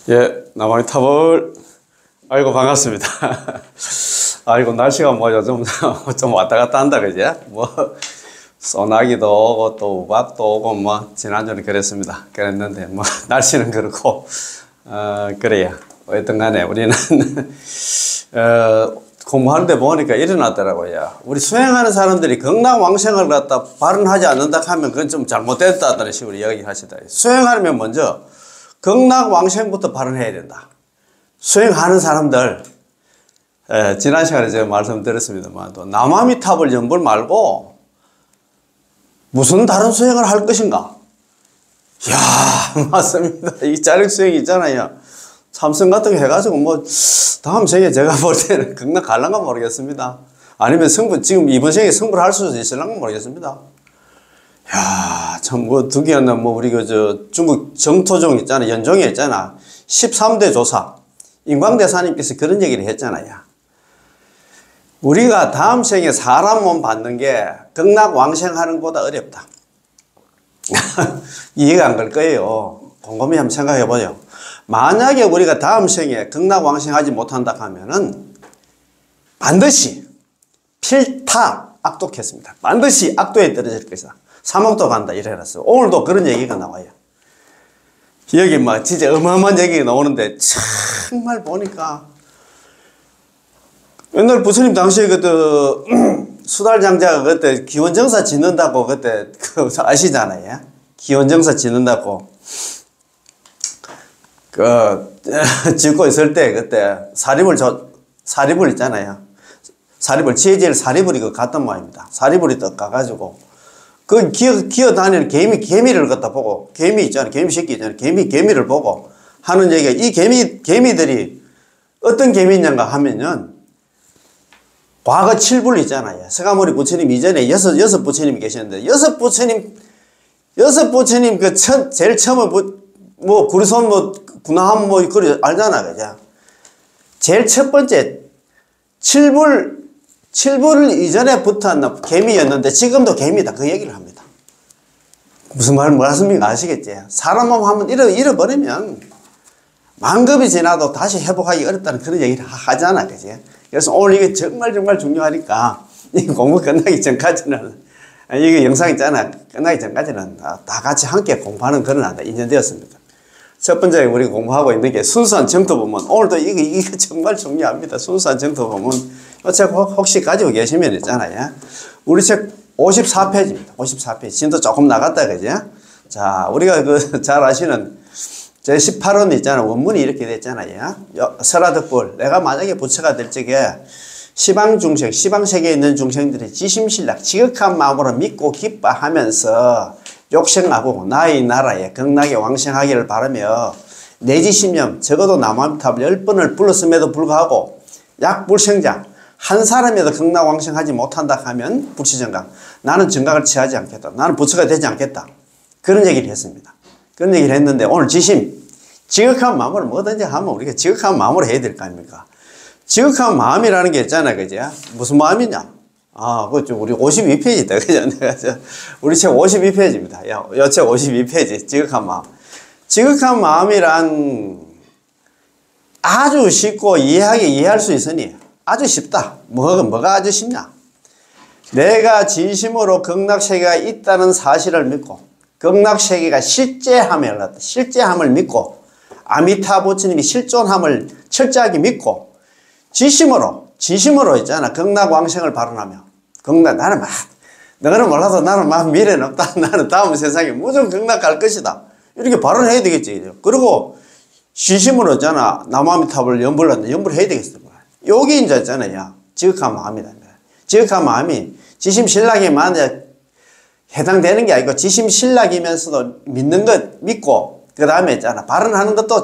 예, 남한의 탑을 아이고 반갑습니다. 아이고 날씨가 뭐죠 좀 왔다 갔다 한다 그제 뭐 소나기도 오고 또 우박도 오고 뭐 지난주는 그랬습니다. 그랬는데 뭐 날씨는 그렇고 그래요. 어쨌든 간에 우리는 공부하는데 보니까 일어났더라고요. 우리 수행하는 사람들이 극락왕생을 갖다 발언하지 않는다 하면 그건 좀 잘못됐다는 식으로 이야기하시다. 수행하려면 먼저 극락왕생부터 발언해야 된다. 수행하는 사람들, 지난 시간에 제가 말씀드렸습니다만 또 남아미탑을 연불 말고 무슨 다른 수행을 할 것인가? 이야, 맞습니다. 이 짜릿 수행이 있잖아요. 참선 같은 거 해가지고 뭐 다음 생에 제가 볼 때는 극락 갈란가 모르겠습니다. 아니면 성불, 지금 이번 생에 성불 할 수 있을란가 모르겠습니다. 야, 참, 특이한, 우리 중국 정토종 있잖아. 연종에 있잖아. 13대 조사. 인광대사님께서 그런 얘기를 했잖아요. 우리가 다음 생에 사람 몸 받는 게 극락왕생하는 것보다 어렵다. 이해가 안 갈 거예요. 곰곰이 한번 생각해 보죠. 만약에 우리가 다음 생에 극락왕생하지 못한다 하면은 반드시 필타 악독했습니다. 반드시 악도에 떨어질 것이다. 삼억도 간다 이래놨어요. 오늘도 그런 얘기가 나와요. 여기 막 진짜 어마어마한 얘기가 나오는데 정말 보니까 옛날 부처님 당시에 수달장자가 그때 기원정사 짓는다고 그때 아시잖아요. 기원정사 짓는다고 짓고 있을 때 그때 사리불 있잖아요. 사리불 지혜질 사리불이 갔단 말입니다. 사리불이 또 가가지고 기어 다니는 개미를 갖다 보고, 개미 있잖아요. 개미 새끼 있잖아요. 개미를 보고 하는 얘기가, 이 개미들이 어떤 개미인가 하면은, 과거 7불 있잖아요. 서가모니 부처님 이전에 여섯 부처님이 계셨는데, 여섯 부처님 제일 처음에 구리손 구나함 그걸 알잖아. 그죠? 제일 첫 번째, 7불 이전에 붙었는 개미였는데 지금도 개미다. 그 얘기를 합니다. 무슨 말씀인가 아시겠지? 사람 몸 한번 잃어버리면 만급이 지나도 다시 회복하기 어렵다는 그런 얘기를 하잖아. 그지? 그래서 오늘 이게 정말 중요하니까 이 공부 끝나기 전까지는 이게 영상 있잖아. 끝나기 전까지는 다 같이 함께 공부하는 그런 인연되었습니다. 첫 번째 우리 공부하고 있는 게 순수한 정토법문. 오늘도 이게 정말 중요합니다. 순수한 정토법문. 이 책 혹시 가지고 계시면 있잖아요. 우리 책 54페이지입니다. 54페이지. 진도 조금 나갔다, 그죠? 자, 우리가 잘 아시는 제 18원 있잖아요. 원문이 이렇게 됐잖아요. 설화득불. 내가 만약에 부처가 될 적에 시방세계에 있는 중생들이 지심신락, 지극한 마음으로 믿고 기뻐하면서 욕생하고 나의 나라에 극락에 왕생하기를 바라며 내지심념, 적어도 남아미탑 10번을 불렀음에도 불구하고 약불생장, 한 사람이라도 극락왕생하지 못한다 하면 불치정각. 나는 정각을 취하지 않겠다. 나는 부처가 되지 않겠다. 그런 얘기를 했습니다. 그런 얘기를 했는데 오늘 지극한 마음으로 뭐든지 하면 우리가 지극한 마음으로 해야 될 거 아닙니까? 지극한 마음이라는 게 있잖아요. 그죠? 무슨 마음이냐? 그렇죠. 우리 52페이지다. 그죠? 우리 책 52페이지입니다. 요 책 52페이지. 지극한 마음. 지극한 마음이란 아주 쉽고 이해할 수 있으니 아주 쉽다. 뭐가 아주 쉽냐? 내가 진심으로 극락세계가 있다는 사실을 믿고 극락세계가 실제함을 믿고 아미타 부처님이 실존함을 철저하게 믿고 진심으로 있잖아. 극락왕생을 발언하며 나는 너는 몰라도 나는 미래는 없다. 나는 다음 세상에 무조건 극락 갈 것이다. 이렇게 발언해야 되겠지. 그리고 진심으로 있잖아. 남아미탑을 연불해야 되겠어. 여기 이제 있잖아요. 지극한 마음이다. 지극한 마음이 지심신락에만 해당되는 게 아니고 지심신락이면서도 믿는 것 믿고 그 다음에 있잖아. 발언하는 것도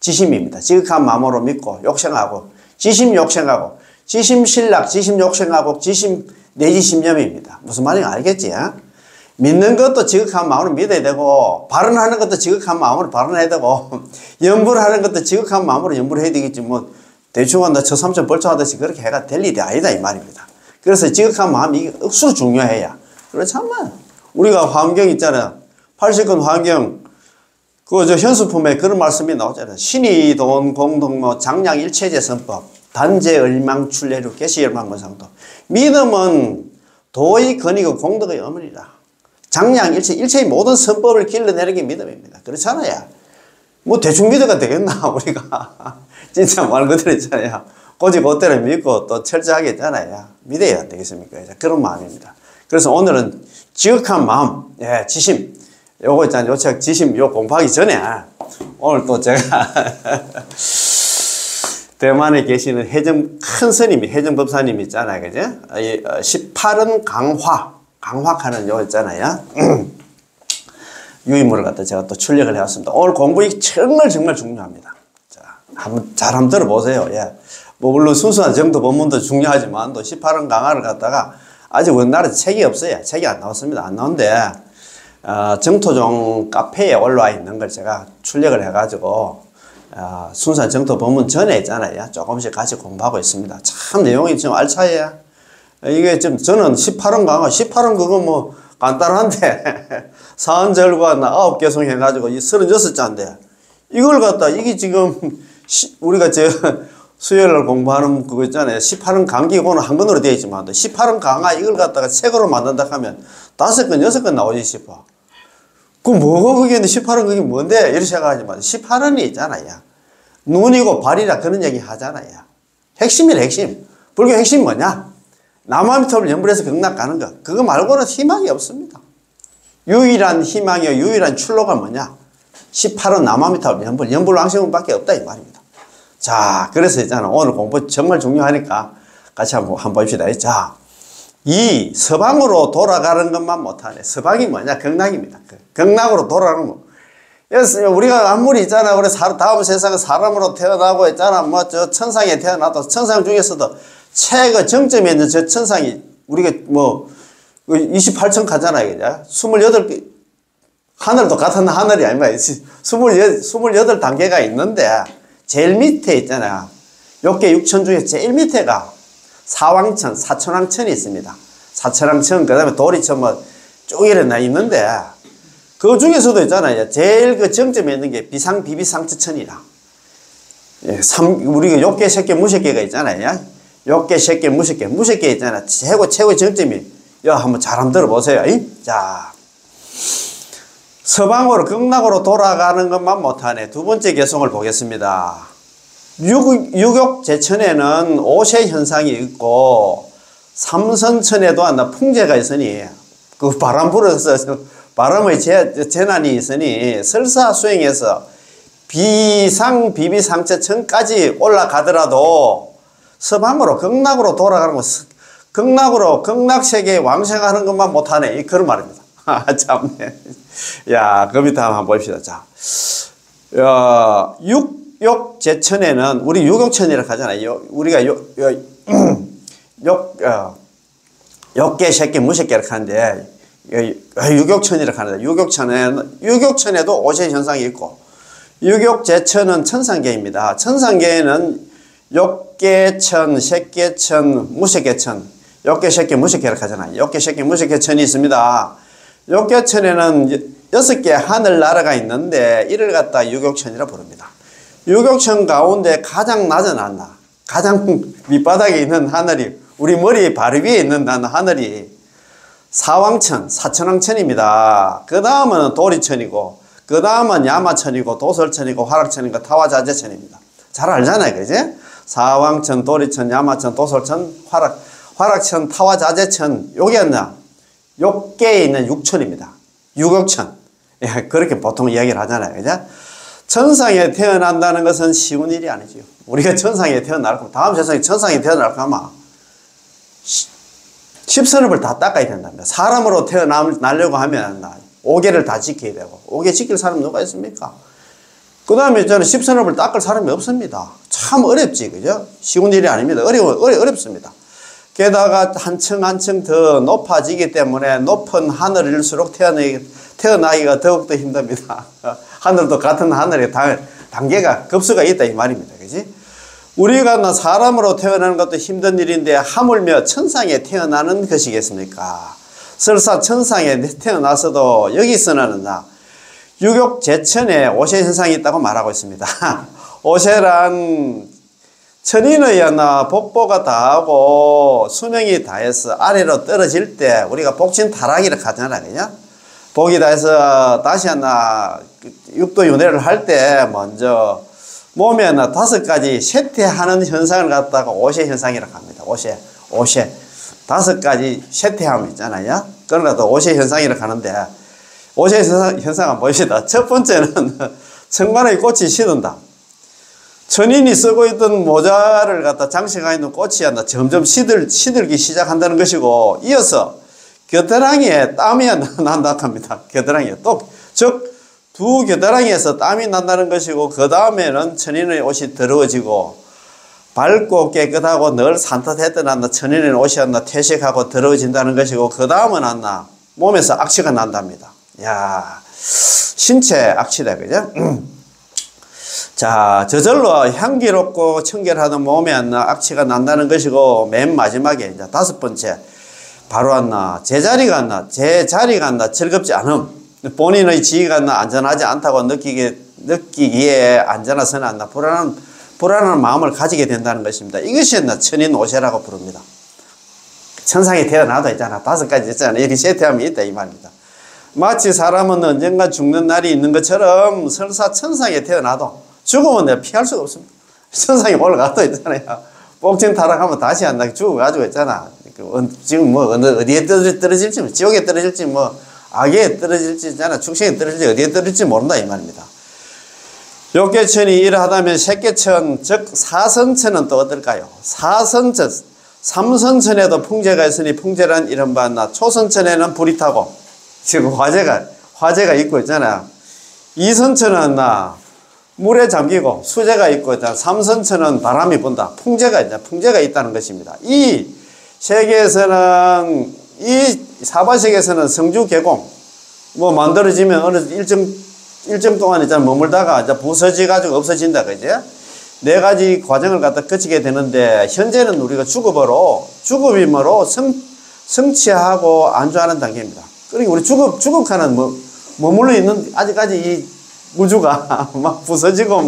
지심입니다. 지극한 마음으로 믿고 욕생하고 지심욕생하고 지심신락, 지심욕생하고 내지심념입니다. 무슨 말인지 알겠지? 믿는 것도 지극한 마음으로 믿어야 되고 발언하는 것도 지극한 마음으로 발언해야 되고 연불하는 것도 지극한 마음으로 연불해야 되겠지. 대충 나 저 삼천 벌초하듯이 그렇게 해가 될 일이 아니다 이 말입니다. 그래서 지극한 마음이 이게 억수로 중요해야. 그렇지만 우리가 환경 있잖아요. 80건 환경 저 현수품에 그런 말씀이 나오잖아요. 신이 돈 공동모 장량일체제 선법 단재 을망 출례류 개시열망문상도. 믿음은 도의 근이고 공덕의 어머니라. 장량일체 일체의 모든 선법을 길러내는 게 믿음입니다. 그렇잖아요. 뭐 대충 믿어가 되겠나 우리가. 진짜 말 그대로 있잖아요. 고지 그대로 믿고 또 철저하게 있잖아요. 믿어야 되겠습니까? 그런 마음입니다. 그래서 오늘은 지극한 마음, 예, 지심. 요거 있잖아요. 요 책 지심 요 공부하기 전에 오늘 또 제가 대만에 계시는 큰 스님이 해정법사님 있잖아요. 그죠? 18은 강화하는 요 있잖아요. 유인물을 갖다 제가 또 출력을 해왔습니다. 오늘 공부가 정말 중요합니다. 자, 한번 들어보세요. 예. 뭐 물론 순수한 정도 본문도 중요하지만 또 18은 강화를 갖다가 아직 우리나라에 책이 없어요. 책이 안 나왔습니다. 안 나오는데 정토종 카페에 올라와 있는 걸 제가 출력을 해가지고 순수한 정토 본문 전에 있잖아요. 조금씩 같이 공부하고 있습니다. 참 내용이 좀 알차요. 이게 좀 저는 18은 강화, 18은 그거 뭐 간단한데 사한절과 9개송 해가지고 36자인데 이걸 갖다 이게 지금 우리가 수요일날 공부하는 그거 있잖아요. 18은 강기고는 한권으로 되어 있지만 18은 강화 이걸 갖다가 책으로 만든다 하면 5권 6권 나오지 싶어. 그 뭐가 그게 18은 그게 뭔데? 이렇게 생각하지만 18은이 있잖아요. 눈이고 발이라 그런 얘기 하잖아요. 핵심이래 핵심. 불교 핵심이 뭐냐? 남아미탑을 연불해서 극락 가는 거. 그거 말고는 희망이 없습니다. 유일한 희망이요 유일한 출로가 뭐냐? 18은 남아미탑을 연불왕생문밖에 없다 이 말입니다. 자, 그래서 있잖아. 오늘 공부 정말 중요하니까 같이 한번 봅시다. 자, 이 서방으로 돌아가는 것만 못하네. 서방이 뭐냐? 극락입니다. 극락으로 돌아가는 거. 그래서 우리가 아무리 있잖아. 우리 다음 세상에 사람으로 태어나고 있잖아. 뭐 저 천상에 태어나도 천상 중에서도 최고 정점에 있는 저 천상이 우리가 뭐 28천 가잖아요. 그죠? 28개 하늘도 같은 하늘이 아니면 28단계가 있는데 제일 밑에 있잖아요. 6개 6천 중에 제일 밑에가 사왕천, 사천왕천이 있습니다. 사천왕천, 그 다음에 도리천 뭐 쭉 이렇게 있는데 그 중에서도 있잖아요. 제일 그 정점에 있는 게 비비상처천이라. 예, 우리가 6개, 10개, 무색개가 있잖아요. 6개, 10개, 무색개 있잖아요. 최고의 정점이. 한번 잘 한번 들어보세요. 자. 서방으로 극락으로 돌아가는 것만 못하네. 두 번째 개성을 보겠습니다. 유격제천에는 오세 현상이 있고 삼선천에도 풍재가 있으니 그 바람 불어서 바람의 재난이 있으니 설사수행해서 비비상처천까지 올라가더라도 서방으로 극락으로 돌아가는 것, 극락세계에 왕생하는 것만 못하네. 그런 말입니다. 참네. 야, 그 밑에 한번 봅시다. 자, 육욕제천에는 우리 유격천이라고 하잖아요. 우리가 욕계, 새끼, 무새끼 이렇게 하는데 유격천이라고 하는데 유격천에도 오세 현상이 있고 유격제천은 천상계입니다. 천상계에는 욕계천, 새계천, 무새계천, 욕계, 새끼, 무새끼라고 하잖아요. 욕계, 새끼, 무새계천이 있습니다. 욕계천에는 6개 하늘나라가 있는데 이를 갖다 유격천이라 부릅니다. 유격천 가운데 가장 낮은 하늘, 가장 밑바닥에 있는 하늘이 우리 머리 바로 위에 있는 하늘이 사왕천, 사천왕천입니다. 그 다음은 도리천이고 그 다음은 야마천이고 도설천이고 화락천이고 타화자재천입니다. 잘 알잖아요. 그지? 사왕천, 도리천, 야마천, 도설천, 화락천, 타화자재천 요게였나? 욕계에 있는 육천입니다. 유격천. 예, 그렇게 보통 이야기를 하잖아요. 그죠? 천상에 태어난다는 것은 쉬운 일이 아니죠. 우리가 천상에 태어날 거면, 다음 세상에 천상에 태어날 거면 10선업을 다 닦아야 된답니다. 사람으로 태어나려고 하면 5개를 다 지켜야 되고, 5개 지킬 사람 누가 있습니까? 그 다음에 저는 10선업을 닦을 사람이 없습니다. 참 어렵지, 그죠? 쉬운 일이 아닙니다. 어렵습니다. 게다가 한 층 한 층 더 높아지기 때문에 높은 하늘일수록 태어나기가 더욱더 힘듭니다. 하늘도 같은 하늘에 단계가 급수가 있다 이 말입니다. 그지? 우리가 사람으로 태어나는 것도 힘든 일인데 하물며 천상에 태어나는 것이겠습니까? 설사 천상에 태어나서도 여기서는 유격제천에 오세 현상이 있다고 말하고 있습니다. 오세란 천인의 복보가 다하고 수명이 다해서 아래로 떨어질 때 우리가 복신 타락이라고 하잖아요. 그죠? 복이 다해서 다시 육도윤회를 할 때 먼저 몸에 5가지 쇠퇴하는 현상을 갖다가 오세 현상이라고 합니다. 오세. 5가지 쇠퇴함 있잖아요. 그런 것도 오세 현상이라고 하는데, 오세 현상은 무엇이다? 첫 번째는 청관의 꽃이 시든다. 천인이 쓰고 있던 모자를 갖다 장식하고 있는 꽃이 점점 시들기 시작한다는 것이고, 이어서 겨드랑이에 땀이 난다고 합니다. 겨드랑이에. 즉, 두 겨드랑이에서 땀이 난다는 것이고, 그 다음에는 천인의 옷이 더러워지고, 밝고 깨끗하고 늘 산뜻했던 천인의 옷이 퇴색하고 더러워진다는 것이고, 그 다음은 몸에서 악취가 난답니다. 야, 신체 악취다, 그죠? 자, 저절로 향기롭고 청결하던 몸에 악취가 난다는 것이고, 맨 마지막에 이제 5번째, 바로 제자리가 즐겁지 않음. 본인의 지위가 안전하지 않다고 느끼기에 안전하서는 불안한 마음을 가지게 된다는 것입니다. 이것이 천인 오세라고 부릅니다. 천상에 태어나도 있잖아. 5가지 있잖아. 이렇게 쇠퇴함이 있다 이 말입니다. 마치 사람은 언젠가 죽는 날이 있는 것처럼 설사 천상에 태어나도 죽으면 내가 피할 수가 없습니다. 천상에 올라가도 있잖아요. 복진 타락하면 다시 죽어가지고 있잖아. 지금 어디에 떨어질지, 지옥에 떨어질지, 악에 떨어질지, 축생에 떨어질지, 어디에 떨어질지 모른다 이 말입니다. 욕계천이 이러하다면 색계천, 즉 사선천은 또 어떨까요? 사선천, 삼선천에도 풍재가 있으니 풍재란 이른바 초선천에는 불이 타고 지금 화재가 있고 있잖아요. 이선천은 물에 잠기고 수재가 있고 있다. 삼선천은 바람이 분다. 풍재가 있다는 것입니다. 이 세계에서는 이 사바sek에서는 성주개공 만들어지면 어느 일정 동안 머물다가 부서져 가지고 없어진다 그죠? 4가지 과정을 갖다 거치게 되는데, 현재는 우리가 죽음으로 성취하고 안주하는 단계입니다. 그러니까 우리 죽음하는 머물러 있는 아직까지 이 우주가 막 부서지고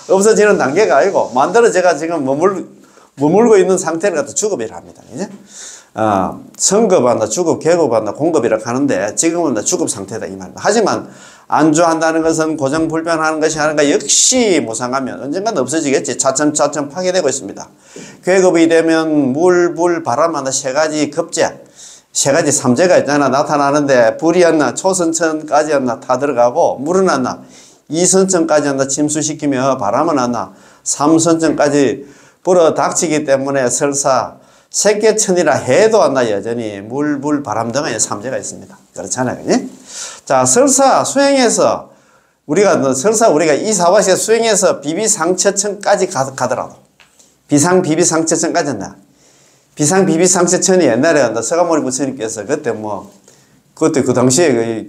없어지는 단계가 아니고, 만들어져가 지금 머물고 있는 상태를 갖다 죽음이라 합니다. 이제 성급한다, 죽음, 계급한다, 공급이라고 하는데, 지금은 죽음 상태다 이 말입니다. 하지만 안주한다는 것은 고정불변하는 것이 아닌가, 역시 무상하면 언젠간 없어지겠지. 차츰 파괴되고 있습니다. 계급이 되면 물, 바람 3가지 급제, 3가지 삼재가 있잖아. 나타나는데, 불이 초선천까지 다 들어가고, 물은 이선천까지 침수시키며, 바람은 3선천까지 불어 닥치기 때문에 설사 색계천이라 해도 여전히 물, 바람 등의 삼재가 있습니다. 그렇잖아요. 그치? 자, 설사 우리가 이 사바세 수행해서 비비상처천까지 가더라도, 비상비비상처천까지 비상비비상처천이 옛날에 서가모니 부처님께서 그때 그 당시에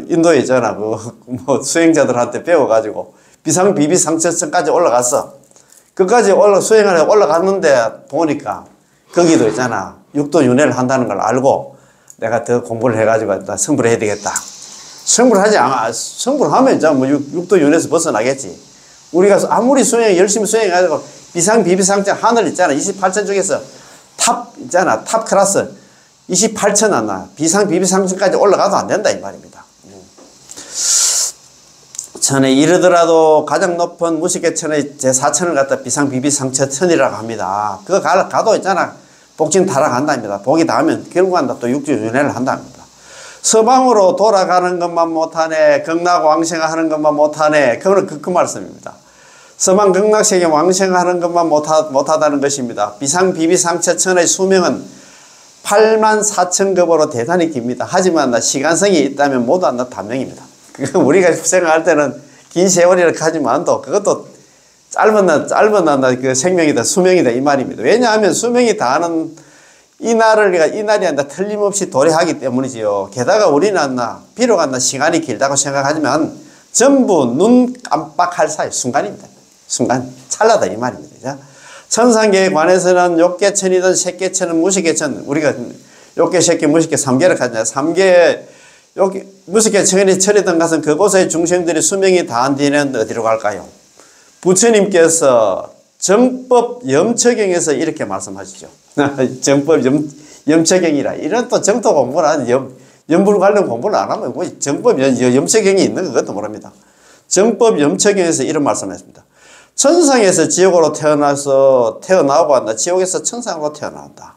인도에 있잖아. 수행자들한테 배워가지고 비상비비상처천까지 올라갔어. 끝까지 수행을 올라갔는데 보니까 거기도 있잖아. 육도윤회를 한다는 걸 알고 내가 더 공부를 해가지고 성불을 해야 되겠다. 성불을 하면 육도윤회에서 벗어나겠지. 우리가 아무리 열심히 수행해가지고 비상비비상처 하늘 있잖아. 28천 중에서 탑 있잖아. 탑 클래스 28천 비상비비상처까지 올라가도 안 된다 이 말입니다. 천에 이르더라도 가장 높은 무식계천의 제4천을 갖다 비상비비상처천이라고 합니다. 그거 가도 있잖아. 복진 타락한답니다. 복이 닿으면 결국은 또 육주윤회를 한답니다. 서방으로 돌아가는 것만 못하네, 극락왕생하는 것만 못하네, 그거는 그 말씀입니다. 서방 극락세계 왕생하는 것만 못하다는 것입니다. 비상비비상처천의 수명은 84,000급으로 대단히 깁니다. 하지만 시간성이 있다면 모두 단명입니다. 우리가 생각할 때는 긴 세월이라고 하지만 또 그것도 짧은 그 생명이다, 수명이다 이 말입니다. 왜냐하면 수명이 다하는 이 날이 틀림없이 도래하기 때문이지요. 게다가 우리는 비록 시간이 길다고 생각하지만 전부 눈 깜빡할 사이 순간입니다. 순간 찰나다 이 말입니다. 천상계에 관해서는 욕계천이든 색계천은 무식계천, 우리가 욕계, 색계, 무식계 3개를 가지잖아요. 3개 여기 무섭게 청년이 처리던 것은 그곳의 중생들이 수명이 다한 뒤에는 어디로 갈까요? 부처님께서 정법 염처경에서 이렇게 말씀하시죠. 정법 염처경이라. 이런 또 정토 공부를 하는 염불 관련 공부를 안 하면 뭐 정법 염처경이 있는 그것도 모릅니다. 정법 염처경에서 이런 말씀을 했습니다. 천상에서 지옥으로 태어나고 한다. 지옥에서 천상으로 태어난다.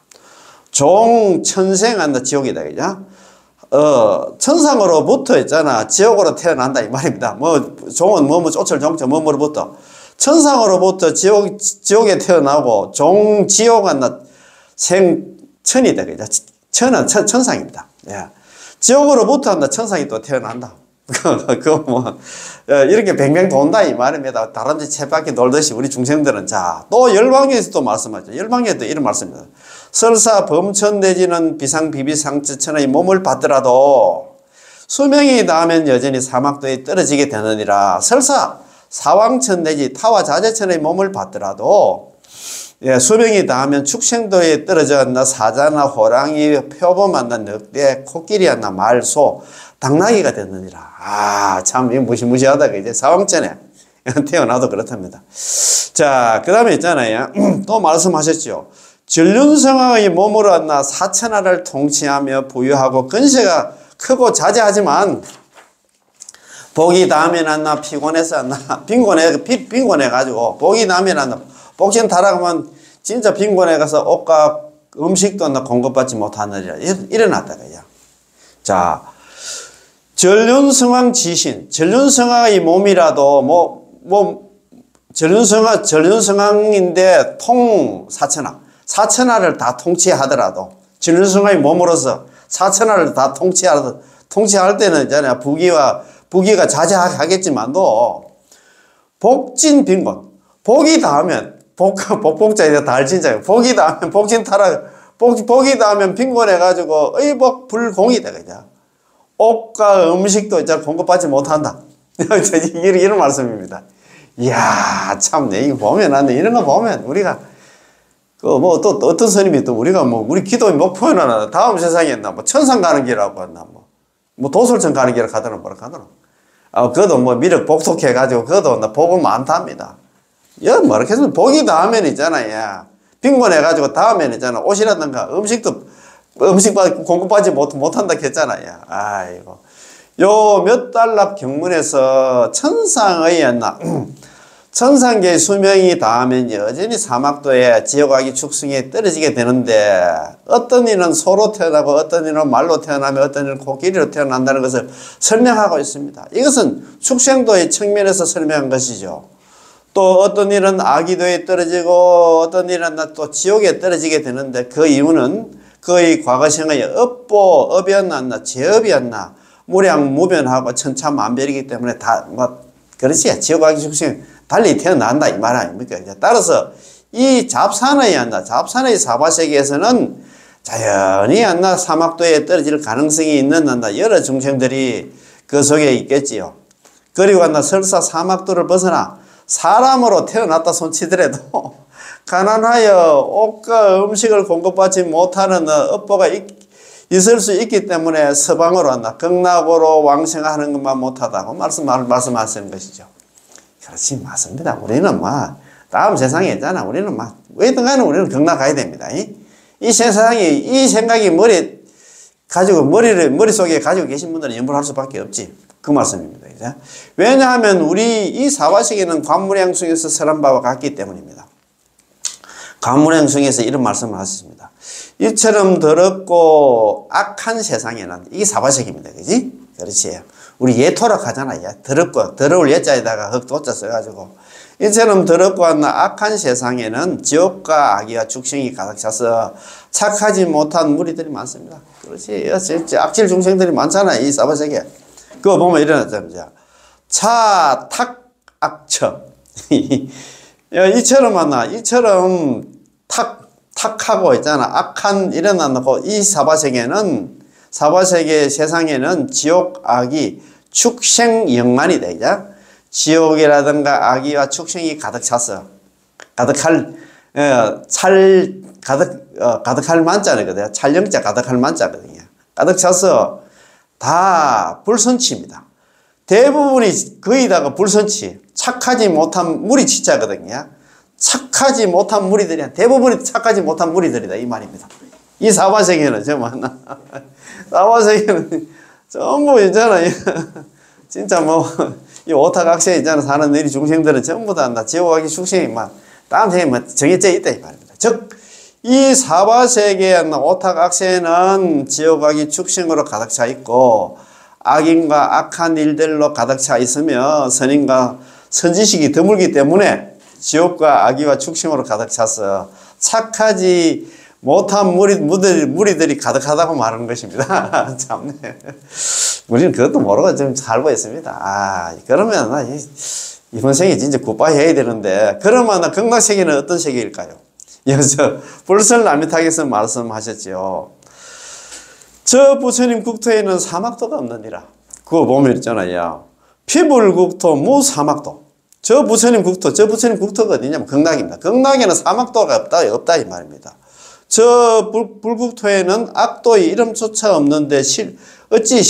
종 천생한다. 지옥이다. 그죠? 천상으로부터 있잖아. 지옥으로 태어난다. 이 말입니다. 뭐, 종은 쫓을 종처, 뭐뭐로부터. 천상으로부터 지옥에 태어나고, 지옥은 천이다. 그죠? 천은 천상입니다. 예. 지옥으로부터 한다. 천상이 또 태어난다. 이렇게 뱅뱅 돈다. 이 말입니다. 다람쥐 쳇바퀴 돌듯이 우리 중생들은 또 열방에서 또 말씀하죠. 열방에도 이런 말씀입니다. 설사 범천 내지는 비상비비상처천의 몸을 받더라도 수명이 닿으면 여전히 사막도에 떨어지게 되느니라. 설사 사왕천 내지 타와자재천의 몸을 받더라도 수명이 닿으면 축생도에 떨어졌나 사자나 호랑이, 표범한나 늑대, 코끼리한나 말, 소, 당나귀가 되느니라. 참 무시무시하다. 이제 사왕천에 태어나도 그렇답니다. 자, 그 다음에 있잖아요. 또 말씀하셨죠. 전륜성왕의 몸으로 왔나 사천하를 통치하며 부유하고 근세가 크고 자제하지만 복이 다음에 났나 피곤해서 왔나 빈곤해가지고 복이 다음에 났나 복신 타락하면 진짜 빈곤해 가서 옷과 음식도 공급받지 못하느니라. 일어났다. 그냥. 자, 전륜성왕 지신, 전륜성왕의 몸이라도 전륜성왕인데 사천하를 다 통치하더라도 전륜성왕의 몸으로서 사천하를 다 통치할 때는 있잖아요. 부귀가 자제하겠지만도 복진 빈곤, 복이 닿으면 복복자에 달진자예요. 복이 닿으면 복이 닿으면 빈곤해가지고 의복 불공이다. 그죠? 옷과 음식도 이제 공급받지 못한다. 이런 말씀입니다. 이야, 참네. 이거 보면, 이런 거 보면, 우리가, 또 어떤 스님이 또 우리가 우리 기도의 목표는 다음 세상에 있나, 천상 가는 길이라고 했나, 도솔천 가는 길을 가더라, 뭐라 가더라. 그것도 미륵 복속해가지고, 그것도 복은 많답니다. 뭐라 해서 복이 다음엔 있잖아요. 빈곤해가지고 다음엔 있잖아. 옷이라든가 음식 공급받지 못한다 했잖아요. 아이고. 요 몇 달랍 경문에서 천상계의 수명이 닿으면 여전히 사막도에 지옥아기 축승에 떨어지게 되는데 어떤 이는 소로 태어나고 어떤 이는 말로 태어나며 어떤 이는 코끼리로 태어난다는 것을 설명하고 있습니다. 이것은 축생도의 측면에서 설명한 것이죠. 또 어떤 일은 아기도에 떨어지고 어떤 일은 또 지옥에 떨어지게 되는데 그 이유는 그의 과거생의 업이었나 제업이었나 무량무변하고 천차만별이기 때문에 그렇지. 지옥아기 축생 달리 태어난다 이 말 아닙니까? 따라서 이 잡산의 사바세계에서는 자연히 사막도에 떨어질 가능성이 있는 여러 중생들이 그 속에 있겠지요. 그리고 설사 사막도를 벗어나 사람으로 태어났다 손치더라도 가난하여 옷과 음식을 공급받지 못하는 업보가 있을 수 있기 때문에 서방으로 극락으로 왕생하는 것만 못하다고 말씀하시는 것이죠. 그렇지, 맞습니다. 우리는 다음 세상에 있잖아. 우리는 왜든 간에 우리는 극락 가야 됩니다. 이 세상이, 이 생각이 머릿속에 가지고 계신 분들은 염불할 수밖에 없지. 그 말씀입니다. 그죠? 왜냐하면 우리 이 사바세계는 관무량숭에서 설한 바와 같기 때문입니다. 관무량숭에서 이런 말씀을 하셨습니다. 이처럼 더럽고 악한 세상에는 이게 사바세계입니다. 그지? 그렇지. 우리 예토락 하잖아요. 더러울 예자에다가 흑도자 써가지고 이처럼 더럽고 악한 세상에는 지옥과 악의와 축생이 가득 차서 착하지 못한 무리들이 많습니다. 그렇지. 악질 중생들이 많잖아요. 이 사바세계. 그거 보면 일어났잖아요. 차탁악처. 이처럼 탁하고 있잖아. 악한 일어나고 이 사바세계 세상에는 지옥, 악이, 축생 영만이 되죠. 지옥이라든가 악의와 축생이 가득 차서 가득할 만자거든요. 찰영자 가득할 만자거든요. 가득 차서 다 불선치입니다. 대부분이 거의 다가 불선치. 착하지 못한 무리치자거든요. 착하지 못한 무리들이야. 대부분이 착하지 못한 무리들이다. 이 말입니다. 이 사바세계는 전부 하나. 사바세계는 전부 있잖아요. 진짜 뭐, 이 오타각세 있잖아. 사는 너희 중생들은 전부 다 지옥 가기 축생이만 다음 생에 뭐 정해져 있다. 이 말입니다. 즉, 이 사바세계의 오타각세는 지옥 가기 축생으로 가득 차 있고, 악인과 악한 일들로 가득 차 있으며, 선인과 선지식이 드물기 때문에 지옥과 악의와 축생으로 가득 차서 착하지 못한 무리들이 가득하다고 말하는 것입니다. 참네. 우리는 그것도 모르고 좀 살고 있습니다. 그러면 이번 생에 진짜 굿바이 해야 되는데, 그러면 극락세계는 어떤 세계일까요? 여기서 불설라미탁에서 말씀하셨죠. 저 부처님 국토에는 사막도가 없느니라. 그거 보면 있잖아요. 피불국토 무사막도. 저 부처님 국토가 어디냐면 극락입니다. 극락에는 사막도가 없다 이 말입니다. 저 불국토에는 악도의 이름조차 없는데 어찌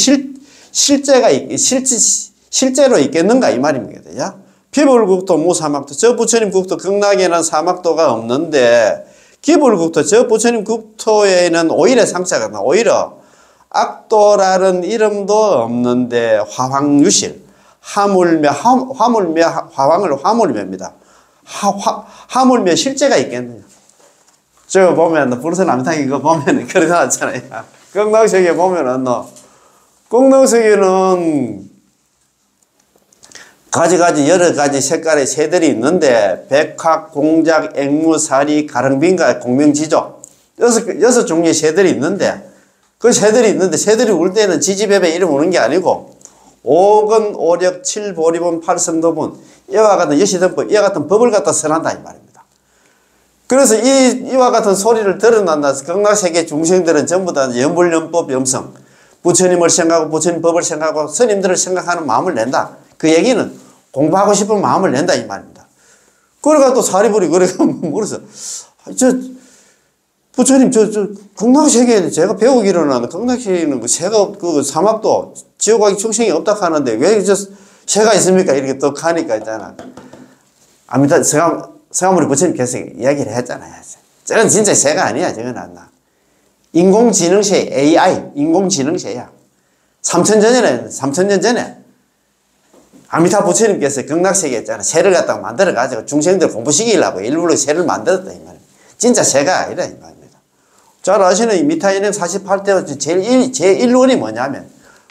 실제로 있겠는가 이 말입니다. 피불국토 무사막도. 저 부처님 국토 극락에는 사막도가 없는데 기불국토 저 부처님 국토에는 오히려 상자가 나. 오히려 악도라는 이름도 없는데 화황유실. 화물며 화황을 화물며입니다. 화물며 실제가 있겠느냐. 저거 보면 불선남탕 이거 보면 그렇게 나왔잖아요. 극락세계 보면은 극락세계는 가지가지 여러 가지 색깔의 새들이 있는데 백학, 공작, 앵무사리, 가릉빈과 공명지조 여섯 종류의 새들이 있는데 그 새들이 울 때는 지지배배 이름 우는 게 아니고 오근, 오력, 칠보리분, 팔성도분 이와 같은 여시등법, 이와 같은 법을 갖다 선한다 이 말입니다. 그래서 이와 같은 소리를 들어난다. 극락세계 중생들은 전부 다 염불염법, 염성 부처님을 생각하고 부처님 법을 생각하고 스님들을 생각하는 마음을 낸다. 그 얘기는 공부하고 싶은 마음을 낸다 이 말입니다. 그래가 또 사리불이 그래가 물어서 부처님 극락세계에 제가 배우기로는 극락세계는 그 새가 그 사막도 지옥 가기 축생이 없다 하는데 왜 새가 있습니까? 이렇게 또 가니까 있잖아. 아무튼 서가모니 부처님께서 이야기를 했잖아요. 저는 진짜 새가 아니야. 저건 안 나. 인공지능새 AI 인공지능새야. 3,000년 전에 아미타 부처님께서 극락세계 있잖아. 새를 갖다가 만들어가지고 중생들 공부시키려고 일부러 새를 만들었다 이 말이야. 진짜 새가 아니라 이 말입니다. 잘 아시는 이 미타인행 48대 제1원이 뭐냐면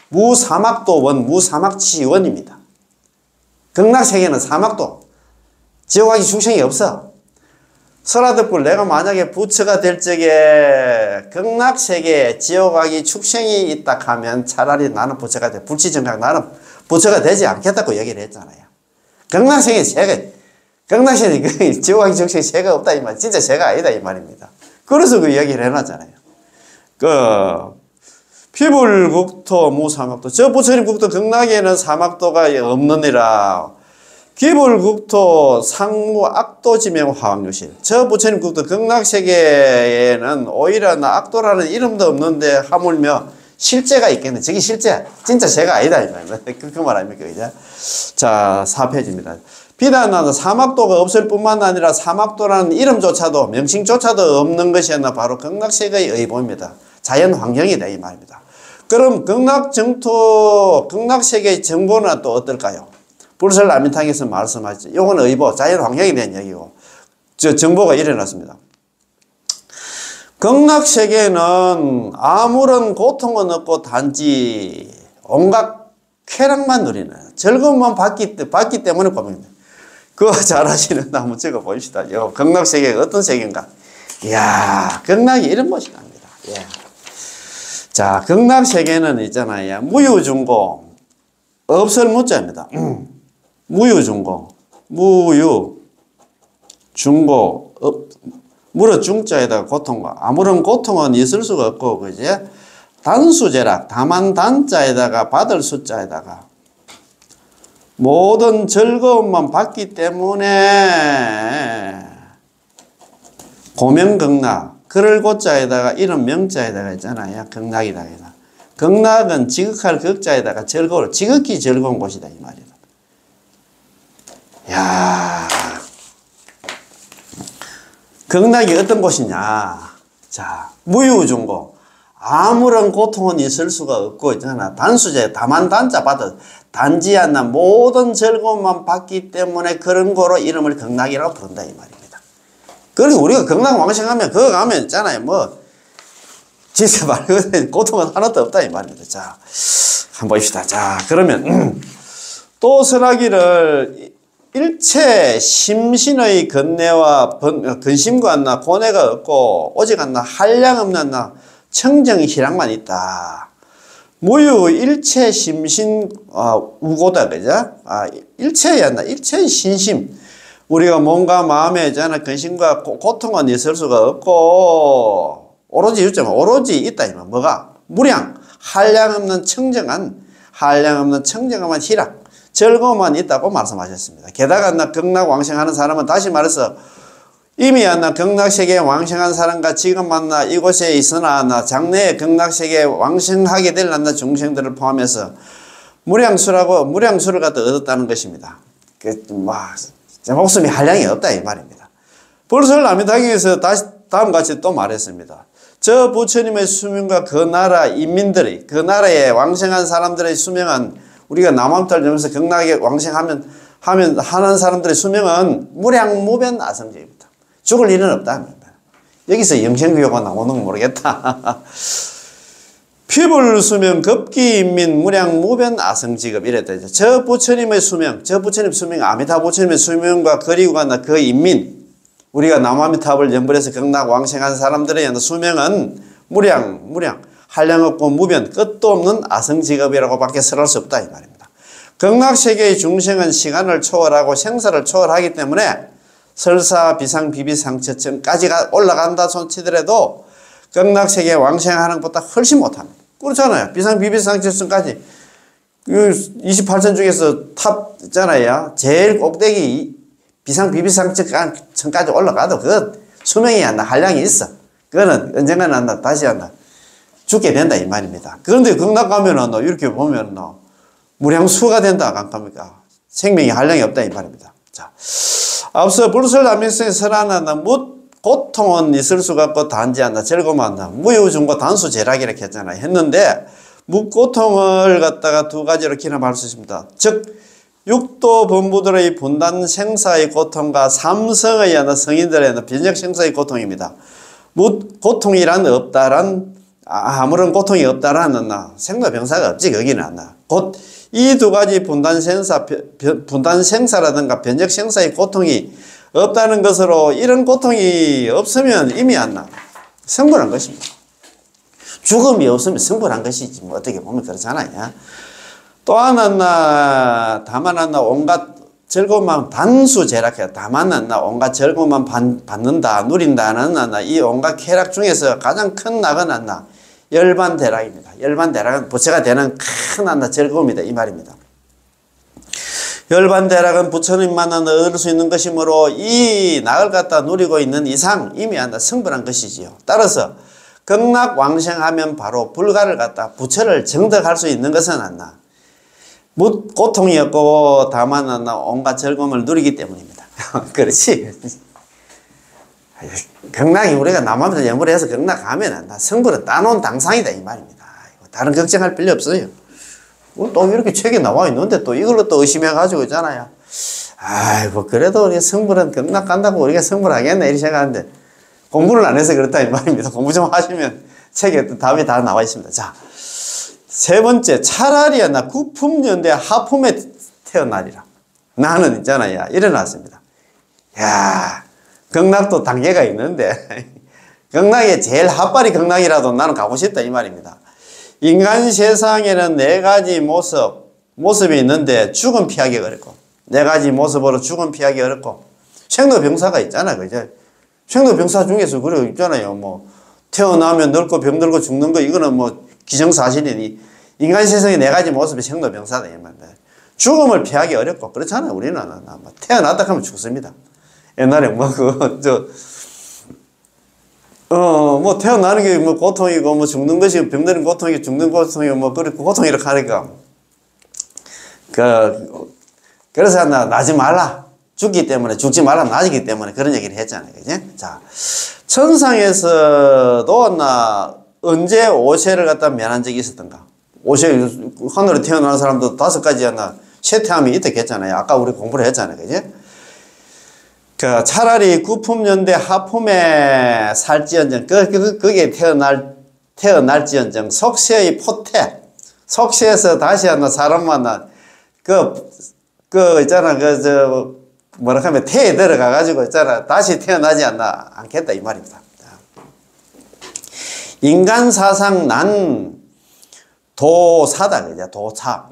무사막도원, 무사막치원입니다. 극락세계는 사막도, 지옥가기 축생이 없어. 설화듣불 내가 만약에 부처가 될 적에 극락세계에 지옥가기 축생이 있다 하면 차라리 나는 부처가 돼. 불치정각 나는 부처가 되지 않겠다고 얘기를 했잖아요. 극락세계에 지옥가기 축생이 새가 없다 이 말, 진짜 새가 아니다 이 말입니다. 그래서 그 얘기를 해놨잖아요. 피불국토 무사막도. 저 부처님 국토 극락에는 사막도가 없느니라. 기불국토 상무 악도지명 화황유실. 저 부처님 국토 극락세계에는 오히려 악도라는 이름도 없는데 하물며 실제가 있겠네. 저게 실제. 진짜 제가 아니다. 이 말입니다. 그 말 아닙니까? 그죠? 자, 4페이지입니다. 비단은 사막도가 없을 뿐만 아니라 사막도라는 이름조차도 명칭조차도 없는 것이었나 바로 극락세계의 의보입니다. 자연 환경이다 이 말입니다. 그럼 극락세계의 정보는 또 어떨까요? 불설라미탕에서 말씀하시죠. 이건 의보, 자연 환경에 대한 얘기고 정보가 일어났습니다. 극락세계는 아무런 고통은 없고 단지 온갖 쾌락만 누리는 즐거움만 받기 때문에 고민입니다. 그거 잘 아시는 한번 적어 보십시다. 극락세계가 어떤 세계인가? 이야, 극락이 이런 곳이랍니다. 예. 자, 극락세계는 있잖아요. 무유중고, 없을 무자입니다. 무유중고, 무유중고, 무릇 중자에다가 고통과 아무런 고통은 있을 수가 없고, 그제? 단수제락, 다만 단자에다가 받을 숫자에다가 모든 즐거움만 받기 때문에 고명극락, 그럴 고자에다가 이름 명자에다가 있잖아요. 극락이다. 극락은 지극할 극자에다가 즐거울, 지극히 즐거운 곳이다 이 말이다. 야, 극락이 어떤 곳이냐? 자, 무유중고. 아무런 고통은 있을 수가 없고 있잖아. 단수제 다만 단자 받아 단지 않나 모든 즐거움만 받기 때문에 그런 거로 이름을 극락이라고 부른다 이 말입니다. 그리고 우리가 극락 왕생하면 그거 가면 있잖아요. 뭐 진짜 말 그대로 고통은 하나도 없다 이 말입니다. 자, 한번 봅시다. 자, 그러면 또 설하기를 일체 심신의 건뇌와 근심과 안나 고뇌가 없고 오직 안나 한량 없는 나 청정희락만 있다. 무유 일체 심신 우고다 그죠? 일체였나 일체 신심. 우리가 몸과 마음에 있잖아 근심과 고통은 있을 수가 없고 오로지 유점 오로지 있다 이만 뭐가 무량 한량 없는 청정한 희락 즐거움만 있다고 말씀하셨습니다. 게다가 나 극락왕생하는 사람은 다시 말해서 이미 나 극락세계에 왕생한 사람과 지금 만나 이곳에 있으나 나 장래에 극락세계에 왕생하게 될 나 중생들을 포함해서 무량수를 갖다 얻었다는 것입니다. 목숨이 한량이 없다 이 말입니다. 불설 아미당에서 다시 다음같이 또 말했습니다. 저 부처님의 수명과 그 나라 인민들의 그 나라에 왕생한 사람들의 수명은 우리가 남함탈 점에서 극락에 왕생하면 하는 사람들의 수명은 무량무변 아성제입니다. 죽을 일은 없다. 여기서 영생교가 나오는 건 모르겠다. 피불수명 급기인민 무량무변 아성지급 이랬다. 저 부처님의 수명, 아미타 부처님의 수명과 그리고 간다 그 인민 우리가 남아미탑을 연불해서 극락 왕생한 사람들의 수명은 무량 한량없고 무변 끝도 없는 아성지급이라고 밖에 설할 수 없다 이 말입니다. 극락세계의 중생은 시간을 초월하고 생사를 초월하기 때문에 설사 비상 비비상처증까지 올라간다 손치더라도 극락세계 왕생하는 것보다 훨씬 못합니다. 그렇잖아요. 비상 비비상처증까지 28천 중에서 탑 있잖아요. 제일 꼭대기 비상 비비상처증까지 올라가도 그건 수명이 한다 한량이 있어. 그거는 언젠가 난다 다시 한다 죽게 된다 이 말입니다. 그런데 극락 가면은 이렇게 보면 무량수가 된다 안 갑니까? 생명이 한량이 없다 이 말입니다. 자. 앞서 불설남일성에 설하나 고통은 있을 수가 없고 단지 않나 즐거움한다. 무유중고 단수제락이라 했잖아요. 했는데 무고통을 갖다가 두 가지로 기념할 수 있습니다. 즉 육도 범부들의 분단 생사의 고통과 삼성의 성인들의 변적 생사의 고통입니다. 고통이란 없다란 아무런 고통이 없다라는 생로병사가 없지 거기는 안 나. 곧 이 두 가지 분단 생사라든가 변적 생사의 고통이 없다는 것으로 이런 고통이 없으면 이미 안 나. 성불한 것입니다. 죽음이 없으면 성불한 것이지 뭐 어떻게 보면 그렇잖아요. 또 하나 다만 온갖 즐거움만 단수제락해 다만 온갖 즐거움만 받는다 누린다는 이 온갖 쾌락 중에서 가장 큰 낙은 열반대락입니다. 열반대락은 부처가 되는 큰 즐거움이다 이 말입니다. 열반대락은 부처님만 얻을 수 있는 것이므로 이 낙을 갖다 누리고 있는 이상 이미 성불한 것이지요. 따라서 극락왕생하면 바로 불가를 갖다 부처를 정득할 수 있는 것은 고통이 없고 다만 온갖 즐거움을 누리기 때문입니다. 그렇지. 극락이 우리가 남한에서 연구를 해서 극락 가면 성불은 따놓은 당상이다 이 말입니다. 다른 걱정할 필요 없어요. 또 이렇게 책에 나와 있는데 또 이걸로 또 의심해가지고 있잖아요. 아이고 그래도 우리 성불은 극락 간다고 우리가 성불하겠네 이렇게 생각하는데 공부를 안 해서 그렇다 이 말입니다. 공부 좀 하시면 책에 또 답이 다 나와 있습니다. 자, 세 번째 차라리 구품연대 하품에 태어나리라. 나는 있잖아요. 일어났습니다. 야 극락도 단계가 있는데 극락에 제일 핫발이 극락이라도 나는 가고 싶다 이 말입니다. 인간 세상에는 네 가지 모습이 있는데 죽음 피하기 어렵고 네 가지 모습으로 죽음 피하기 어렵고 생로병사가 있잖아요. 그죠? 생로병사 중에서 그래 있잖아요. 뭐 태어나면 늙고 병들고 죽는 거 이거는 뭐 기정사실이니 인간 세상에 네 가지 모습이 생로병사다 이 말입니다. 죽음을 피하기 어렵고 그렇잖아요. 우리는 태어났다 하면 죽습니다. 옛날에 뭐 태어나는 게 뭐 고통이고 뭐 죽는 것이 병드는 고통이고 죽는 고통이고 뭐 그렇고 고통 이렇게 하니까 그래서 나지 말라. 죽기 때문에 죽지 말라 나지기 때문에 그런 얘기를 했잖아요. 그지? 자, 천상에서도 언제 오세를 갖다 면한 적이 있었던가? 오세 하늘에 태어난 사람도 5가지였나 쇠퇴함이 있다겠잖아요. 아까 우리 공부를 했잖아요. 그지? 차라리 구품연대 하품에 살지언정 거기에 태어날지언정 속세의 포태 속세에서 다시 사람 만나 있잖아 뭐라 하면 태에 들어가 가지고 있잖아 다시 태어나지 않겠다 이 말입니다. 인간 사상 난 도사다 그죠? 도사.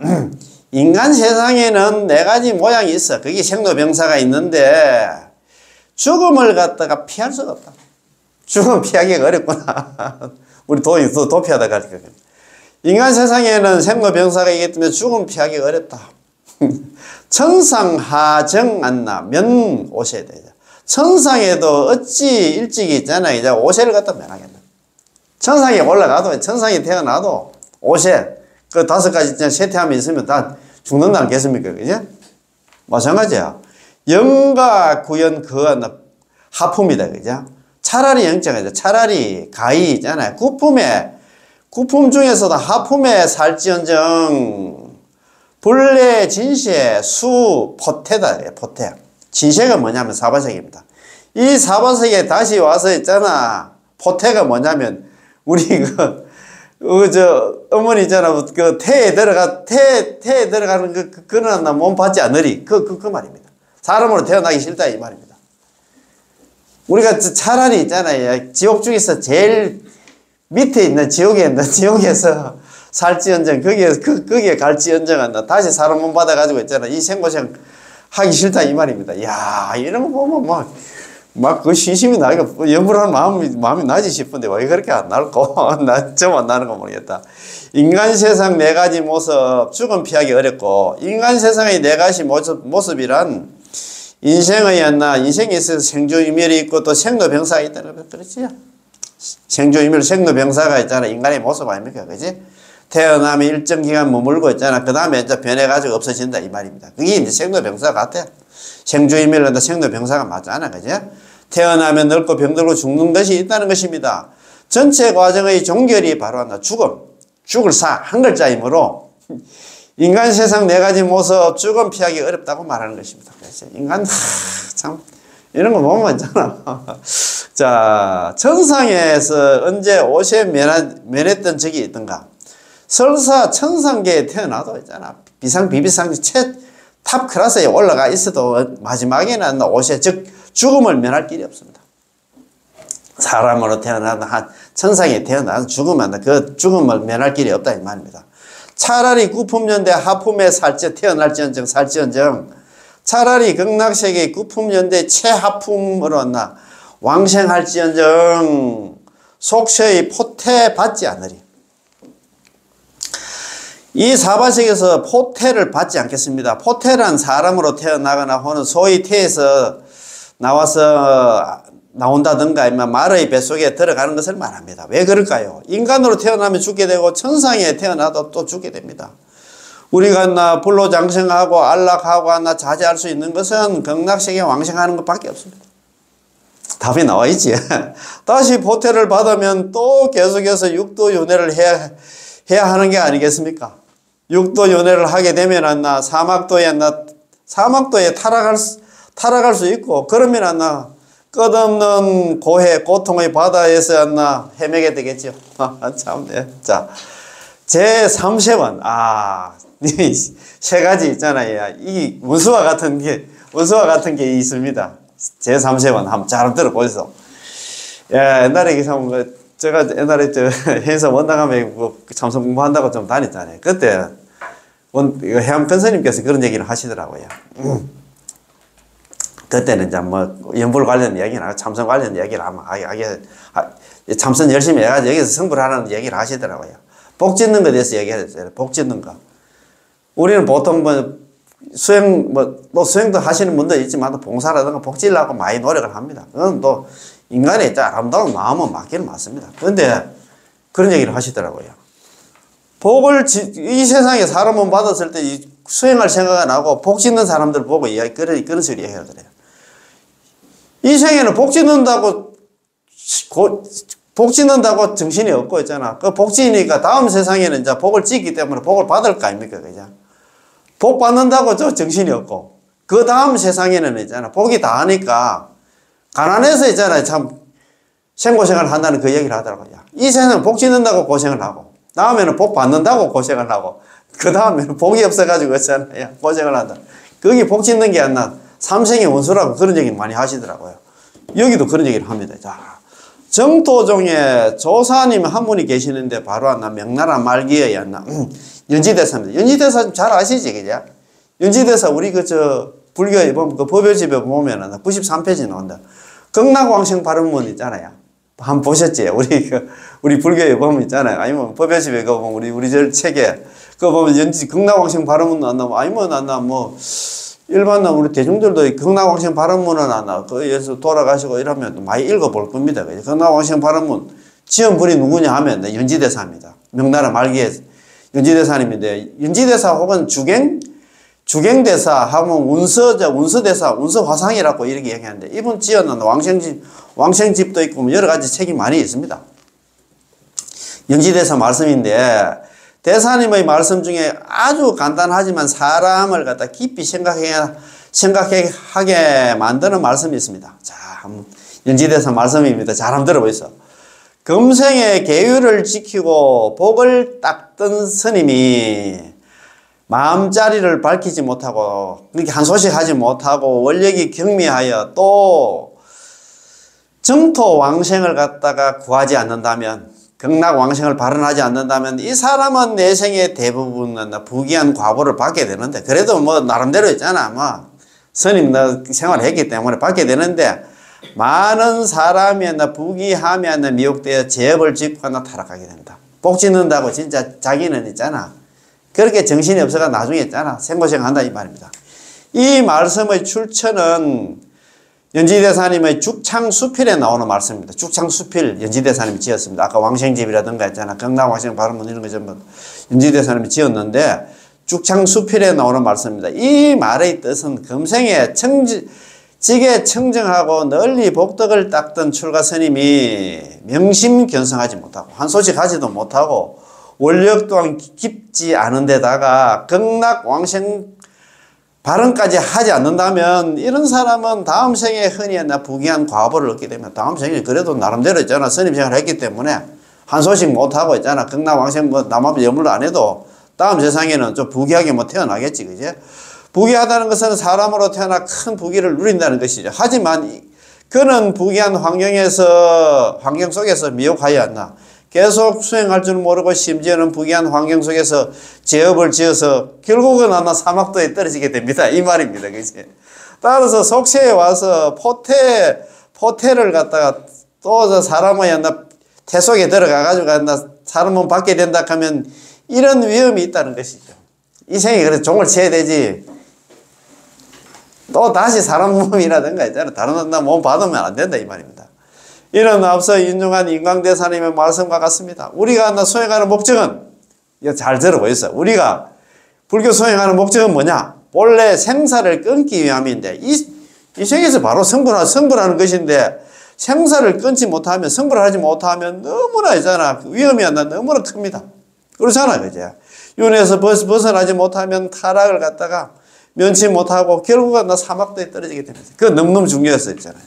인간 세상에는 4가지 모양이 있어. 그게 생로병사가 있는데 죽음을 갖다가 피할 수가 없다. 죽음 피하기가 어렵구나. 우리 도피하다 가니까. 인간 세상에는 생로병사가 있기 때문에 죽음 피하기가 어렵다. 천상하정 안나 면 오셔야 되죠. 천상에도 어찌 일찍이 있잖아요. 이제 오세를 갖다 면하겠나. 천상에 올라가도 천상에 태어나도 오세 그 5가지 쇠퇴함이 있으면 다 죽는다 않겠습니까? 그죠? 마찬가지야. 영가 구연 하품이다. 그죠? 차라리 영자가 차라리 가히 있잖아요. 구품 중에서도 하품에 살지언정 불례 진세 수 포태다. 포태. 진세가 뭐냐면 사바sek입니다. 이 사바sek에 다시 와서 있잖아. 포태가 뭐냐면 우리 어머니 있잖아. 태에 들어가는 그는 몸 받지 않으리. 그 말입니다. 사람으로 태어나기 싫다 이 말입니다. 우리가 차라리 있잖아요. 지옥 중에서 제일 밑에 있는 지옥에서 살지언정 거기에 갈지언정 다시 사람 몸 받아가지고 있잖아. 이 생고생 하기 싫다 이 말입니다. 야 이런 거 보면 막 그 신심이 나니까 염불하는 마음이 나지 싶은데 왜 그렇게 안 날고 좀 안 나는 거 모르겠다. 인간 세상 4가지 모습 죽음 피하기 어렵고 인간 세상의 4가지 모습이란 인생에 있어서 생조유멸이 있고 또 생로병사가 있다는 거 그렇지? 생조유멸 생로병사가 있잖아. 인간의 모습 아닙니까? 그지? 태어나면 일정 기간 머물고 있잖아. 그 다음에 이제 변해가지고 없어진다 이 말입니다. 그게 이제 생로병사 같아. 생조유멸한다 생로병사가 맞잖아. 그죠? 태어나면 늙고 병들고 죽는 것이 있다는 것입니다. 전체 과정의 종결이 바로 죽을 한 글자이므로 인간 세상 4가지 모습 죽음 피하기 어렵다고 말하는 것입니다. 그래서 인간 참 이런 거 보면 있잖아. 자, 천상에서 언제 오세 면했던 적이 있던가? 설사 천상계에 태어나도 있잖아. 비비상 탑 클래스에 올라가 있어도 마지막에는 오세 즉 죽음을 면할 길이 없습니다. 사람으로 태어나다 천상에 태어나서 죽으면 그 죽음을 면할 길이 없다 이 말입니다. 차라리 구품연대 하품에 태어날지언정 살지언정 차라리 극락세계 구품연대 최하품으로 왕생할지언정 속세의 포태 받지 않으리. 이 사바sek에서 포태를 받지 않겠습니다. 포태란 사람으로 태어나거나 혹은 소위 태에서 나온다든가 말의 뱃속에 들어가는 것을 말합니다. 왜 그럴까요? 인간으로 태어나면 죽게 되고 천상에 태어나도 또 죽게 됩니다. 우리가 불로장생하고 안락하고 자제할 수 있는 것은 극락세계 왕생하는 것밖에 없습니다. 답이 나와 있지. 다시 포태를 받으면 또 계속해서 육도윤회를 해야 하는 게 아니겠습니까? 육도윤회를 하게 되면 사막도에 타락할 수 있고 그러면 끝없는 고통의 바다에서 헤매게 되겠죠. 참, 네. 자, 제3세원. 이 3가지 있잖아요. 이 원수와 같은 게 있습니다. 제3세원. 한번 잘 들어보세요. 옛날에 제가 옛날에 해서 원당함에 참선 공부한다고 좀 다녔잖아요. 그때 해암 근스님께서 그런 얘기를 하시더라고요. 그때는 이제 연불 관련 얘기나 참선 관련 얘기를 하면 참선 열심히 해가지고 여기서 성불 하라는 얘기를 하시더라고요. 복 짓는 것에 대해서 얘기했어요. 복 짓는 거. 우리는 보통 수행도 하시는 분도 있지만, 봉사라든가 복지를 하고 많이 노력을 합니다. 그건 또, 인간의 아름다운 마음은 맞기는 맞습니다. 그런데, 그런 얘기를 하시더라고요. 이 세상에 사람은 받았을 때 수행할 생각이 나고, 복 짓는 사람들 보고 그런 소리 얘기하더래요. 이 생에는 복 짓는다고 정신이 없고 있잖아. 그 복 지니까 다음 세상에는 이제 복을 짓기 때문에 복을 받을 거 아닙니까? 그죠? 복 받는다고 정신이 없고, 그 다음 세상에는 있잖아. 복이 다 하니까, 가난해서 있잖아요. 참, 생고생을 한다는 그 얘기를 하더라고요. 이 세상은 복 짓는다고 고생을 하고, 다음에는 복 받는다고 고생을 하고, 그 다음에는 복이 없어가지고 있잖아요. 고생을 한다. 거기 복 짓는 게 아니라 삼생의 원수라고 그런 얘기 많이 하시더라고요. 여기도 그런 얘기를 합니다. 자, 정토종에 조사님 한 분이 계시는데 바로 명나라 말기에 연지대사입니다. 연지대사 잘 아시지, 그죠? 연지대사 우리 불교에 보면 그 법요집에 보면은 93페이지 나온다. 극락왕생 발음문 있잖아요. 한번 보셨지? 우리 불교에 보면 있잖아요. 아니면 법요집에 그 보면 우리 저 책에 그거 보면 극락왕생 발음문 나온다. 아니면 일반 우리 대중들도 극락왕생 발음문은 거기에서 돌아가시고 이러면 많이 읽어볼 겁니다. 극락왕생 발음문 지은분이 누구냐 하면 연지대사입니다. 명나라 말기에 연지대사님인데, 연지대사 혹은 주갱대사 하면 운서대사, 운서화상이라고 이렇게 얘기하는데, 이분 지었는 왕생집도 있고 여러 가지 책이 많이 있습니다. 연지대사 말씀인데, 대사님의 말씀 중에 아주 간단하지만 사람을 갖다 깊이 생각하게 만드는 말씀이 있습니다. 자, 연지대사 말씀입니다. 잘 한번 들어보세요. 금생의 계율을 지키고 복을 닦던 스님이 마음자리를 밝히지 못하고, 그렇게 한소식하지 못하고 원력이 경미하여 또 정토왕생을 갖다가 구하지 않는다면, 극락왕생을 발언하지 않는다면 이 사람은 내생의 대부분은 부귀한 과보를 받게 되는데, 그래도 나름대로 있잖아. 스님 생활을 했기 때문에 받게 되는데, 많은 사람이 부귀하면 미혹되어 죄업을 짓고 타락하게 된다. 복 짓는다고 진짜 자기는 있잖아. 그렇게 정신이 없어가 나중에 있잖아. 생고생 한다 이 말입니다. 이 말씀의 출처는 연지대사님의 죽창수필에 나오는 말씀입니다. 죽창수필 연지대사님이 지었습니다. 아까 왕생집이라든가 있잖아. 극락왕생 발음문 이런 거 전부 연지대사님이 지었는데, 죽창수필에 나오는 말씀입니다. 이 말의 뜻은 금생에 직에 청정하고 널리 복덕을 닦던 출가스님이 명심견성하지 못하고 한소식 하지도 못하고 원력 또한 깊지 않은 데다가 극락왕생 발언까지 하지 않는다면, 이런 사람은 다음 생에 흔히 부귀한 과보를 얻게 되면 다음 생에 그래도 나름대로 있잖아. 스님 생활을 했기 때문에 한소식 못하고 있잖아. 극락왕생 남합 여물을 안 해도 다음 세상에는 좀 부귀하게 태어나겠지, 그제? 부귀하다는 것은 사람으로 태어나 큰 부귀를 누린다는 것이죠. 하지만 그는 부귀한 환경 속에서 미혹하였나. 계속 수행할 줄 모르고 심지어는 부귀한 환경 속에서 죄업을 지어서 결국은 사막도에 떨어지게 됩니다. 이 말입니다. 그치? 따라서 속세에 와서 포태를 갖다가 또 사람의 태 속에 들어가가지고 사람은 받게 된다 하면 이런 위험이 있다는 것이죠. 이 생에 그래서 종을 쳐야 되지. 또 다시 사람 몸이라든가 있잖아. 다른 몸 받으면 안 된다 이 말입니다. 이는 앞서 인용한 인광대사님의 말씀과 같습니다. 우리가 수행하는 목적은, 이거 잘 들어보겠어요. 우리가 불교 수행하는 목적은 뭐냐? 본래 생사를 끊기 위함인데, 이 생에서 바로 성불하는 것인데, 생사를 끊지 못하면, 성불을 하지 못하면 너무나 있잖아. 위험이 너무나 큽니다. 그렇잖아, 그죠? 윤회에서 벗어나지 못하면 타락을 갖다가 면치 못하고 결국은 사막도에 떨어지게 됩니다. 그거 너무너무 중요했어 있잖아요.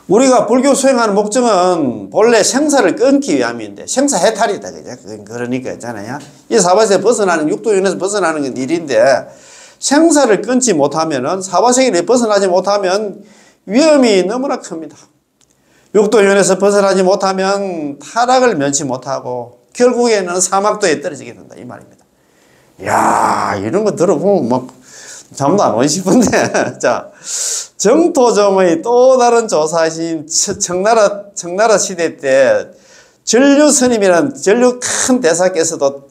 우리가 불교 수행하는 목적은 본래 생사를 끊기 위함인데, 생사 해탈이다, 그죠? 그러니까 있잖아요. 이 사바세에 벗어나는, 육도윤회에서 벗어나는 건 일인데, 생사를 끊지 못하면은, 사바세계에 벗어나지 못하면 위험이 너무나 큽니다. 육도윤회에서 벗어나지 못하면 타락을 면치 못하고, 결국에는 사막도에 떨어지게 된다, 이 말입니다. 이야, 이런 거 들어보면 잠도 안 오고 싶은데. 자, 정토종의 또 다른 조사신 청나라 시대 때 전류 스님이라는 전류 큰 대사께서도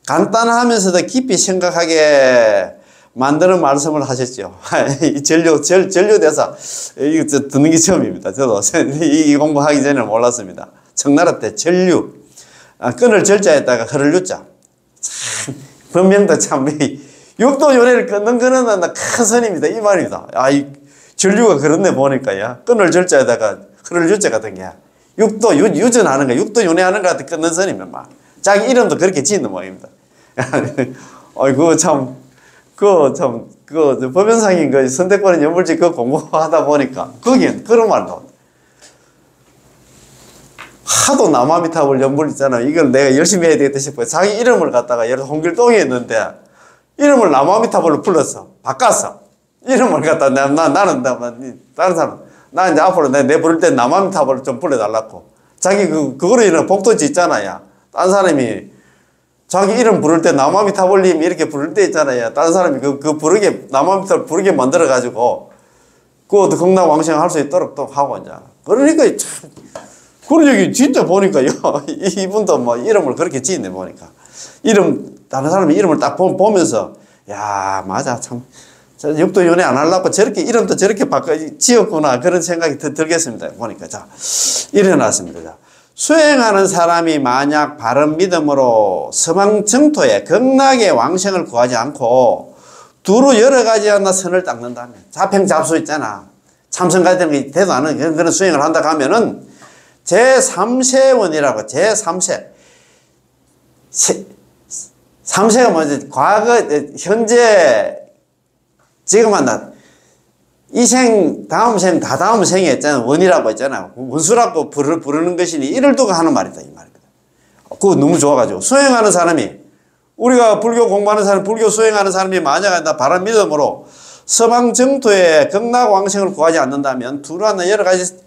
간단하면서도 깊이 생각하게 만드는 말씀을 하셨죠. 이 전류대사, 이거 듣는 게 처음입니다. 저도 이 공부하기 전에는 몰랐습니다. 청나라 때 전류, 끈을 절자에다가 흐를 유자. 참, 분명도 참, 육도윤회를 끊는 거는 큰 선입니다. 이 말입니다. 이 전류가 그렇네 보니까요. 끈을 절자에다가 흐를 유자 같은 게. 유전하는 거, 육도윤회하는 거 같은 끊는 선이면 막. 자기 이름도 그렇게 짓는 모양입니다. 법연상인 거, 선택권은 연불지 그 공부하다 보니까, 거기엔 그런 말도. 하도 남아미탑을 연불 있잖아요. 이걸 내가 열심히 해야 되겠다 싶어요. 자기 이름을 갖다가 예를 들어 홍길동이 했는데, 이름을 남아미탑으로 불렀어. 바꿨어. 이름을 갖다 나는 다른 사람, 나 이제 앞으로 내 부를 때 남아미탑을 좀 불러달라고. 자기 그거로 인해 복도 짓잖아요. 딴 사람이 자기 이름 부를 때 남아미타불님 이렇게 부를 때 있잖아요. 다른 사람이 부르게, 남아미타불 부르게 만들어가지고, 그것도 극락왕생 할 수 있도록 또 하고, 이제. 그러니까 참, 그런 얘기 진짜 보니까요. 이분도 뭐 이름을 그렇게 지었네, 보니까. 다른 사람이 이름을 딱 보면서, 야, 맞아, 참. 육도윤회 안 하려고 저렇게, 이름도 저렇게 지었구나. 그런 생각이 들겠습니다. 보니까. 자, 일어났습니다. 자. 수행하는 사람이 만약 바른 믿음으로 서방 정토에 극락의 왕생을 구하지 않고 두루 여러 가지 하나 선을 닦는다면, 자평잡수 있잖아. 참선 같은 게 돼도 않은 그런 수행을 한다 하면은 제3세원이라고, 제3세. 3세가 뭐지? 과거, 현재, 지금 한다. 이 생, 다음 생, 다다음 생에 있잖아. 원이라고 있잖아. 원수라고 부르는 것이니 이를 두고 하는 말이다. 이 말이다. 그거 너무 좋아가지고. 수행하는 사람이, 우리가 불교 공부하는 사람, 불교 수행하는 사람이 만약 나 바른 믿음으로 서방 정토에 극락왕생을 구하지 않는다면, 두루하나 여러 가지,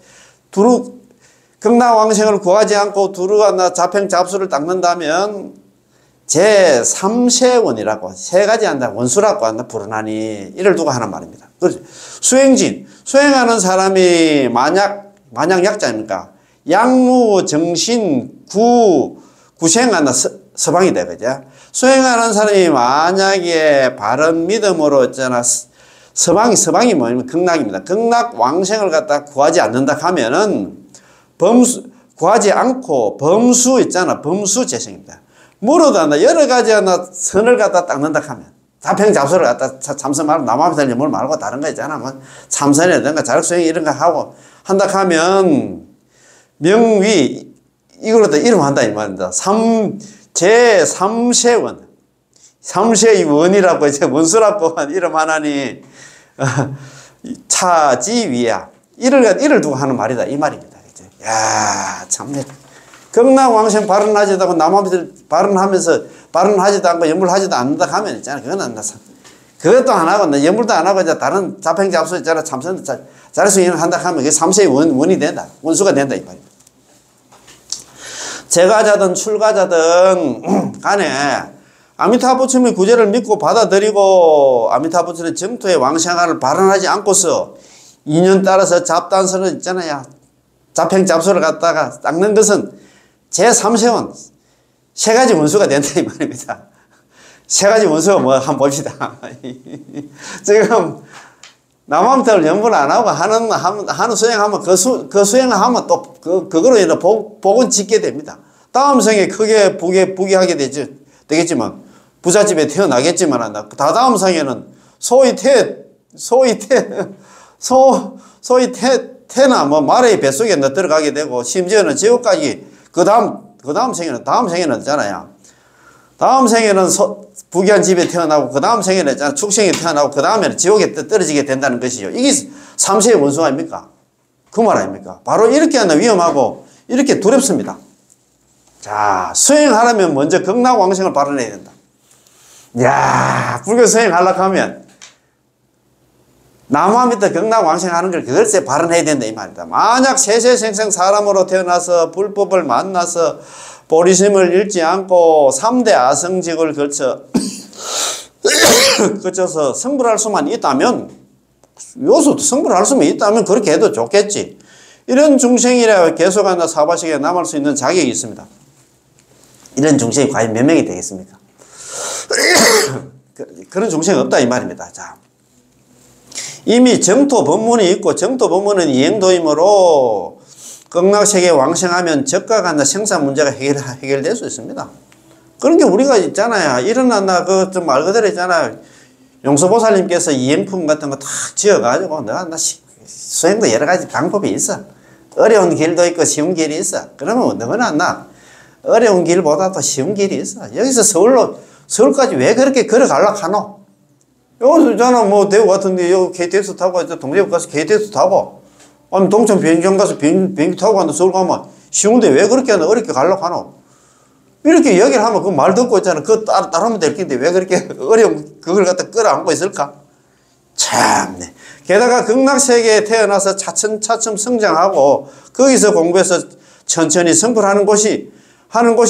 극락왕생을 구하지 않고 두루하나 자평잡수를 닦는다면, 제3세원이라고, 세 가지 한다, 원수라고 한다, 부르나니, 이를 두고 하는 말입니다. 그렇죠. 수행진, 수행하는 사람이 만약 약자입니까? 양무, 정신, 구생하나 서방이다, 그죠? 수행하는 사람이 만약에 바른 믿음으로 있잖아, 서방이 뭐냐면 극락입니다. 극락 왕생을 갖다 구하지 않는다 하면은, 구하지 않고 범수 있잖아, 범수 재생입니다. 물어도 한다. 여러 가지 하나 선을 갖다 닦는다 하면. 자평잡수를 갖다 참선 말고 남아비살리 뭘 말고 다른 거 있잖아. 뭐 참선이라든가 자력수행 이런 거 하고 한다 하면 명위, 이걸로 다 이름 한다 이 말입니다. 제3세원. 3세의 원이라고 이제 원수라고 이름 하나니, 차지위야. 이를 두고 하는 말이다. 이 말입니다. 야, 참. 극락왕생 발언하지도 않고 남아비들 발언하지도 않고 연불하지도 않는다 하면 있잖아. 그건 그것도 안 하고, 연불도 안 하고, 이제 다른 자평잡수 있잖아. 참선, 자력수행을 한다 하면 그게 3세의 원이 된다. 원수가 된다. 이 말입니다. 제가자든 출가자든 간에 아미타 부처님의 구제를 믿고 받아들이고 아미타 부처님의 정토의 왕생활을 발언하지 않고서 인연 따라서 잡단선을 있잖아요. 자평잡수를 갖다가 닦는 것은 제3세원, 세 가지 원수가 된다 이 말입니다. 세 가지 원수가 뭐 한번 봅시다. 지금 남아미타를 연불 안 하고 하는 수행하면 그 수행을 하면 또 그거로 인해 복은 짓게 됩니다. 다음 생에 크게 부귀하게 되겠지만 부잣집에 태어나겠지만 다다음 생에는 소위 태나 뭐 말의 뱃속에 들어가게 되고 심지어는 지옥까지 그 다음 생에는 있잖아요. 다음 생에는 부귀한 집에 태어나고 그 다음 생에는 있잖아요. 축생에 태어나고 그 다음에는 지옥에 떨어지게 된다는 것이죠. 이게 3세의 원수 아닙니까? 그 말 아닙니까? 바로 이렇게 하는 위험하고 이렇게 두렵습니다. 자, 수행하려면 먼저 극락왕생을 발언해야 된다. 이야, 불교 수행하려고 하면 남아미타 극락왕생하는 걸 그것에 발언해야 된다 이 말이다. 만약 세세생생 사람으로 태어나서 불법을 만나서 보리심을 잃지 않고 3대 아성직을 거쳐서 성불할 수만 있다면, 요소도 성불할 수만 있다면 그렇게 해도 좋겠지. 이런 중생이라 계속하나 사바식에 남을 수 있는 자격이 있습니다. 이런 중생이 과연 몇 명이 되겠습니까? 그런 중생이 없다 이 말입니다. 자, 이미 정토 법문이 있고 정토 법문은 이행도이므로 극락세계 왕생하면 적가간다 생사 문제가 해결될 수 있습니다. 그런 게 우리가 있잖아요. 일어났나 그 좀 말 그대로 있잖아요. 용서보살님께서 이행품 같은 거 탁 지어가지고 나 수행도 여러 가지 방법이 있어. 어려운 길도 있고 쉬운 길이 있어. 그러면 너무나 나 어려운 길보다도 쉬운 길이 있어. 여기서 서울까지 왜 그렇게 걸어가려고 하노? 여기서 있잖아, 뭐, 대구 같은데, 여기 KTX 타고, 동대구 가서 KTX 타고, 아니, 동천 비행장 가서 비행기 타고 간다, 서울 가면, 쉬운데 왜 그렇게 하나, 어렵게 가려고 하노? 이렇게 얘기를 하면 그 말 듣고 있잖아. 그거 따라하면 될 텐데, 왜 그렇게 어려운, 그걸 갖다 끌어안고 있을까? 참네. 게다가 극락세계에 태어나서 차츰차츰 성장하고, 거기서 공부해서 천천히 성불하는 곳이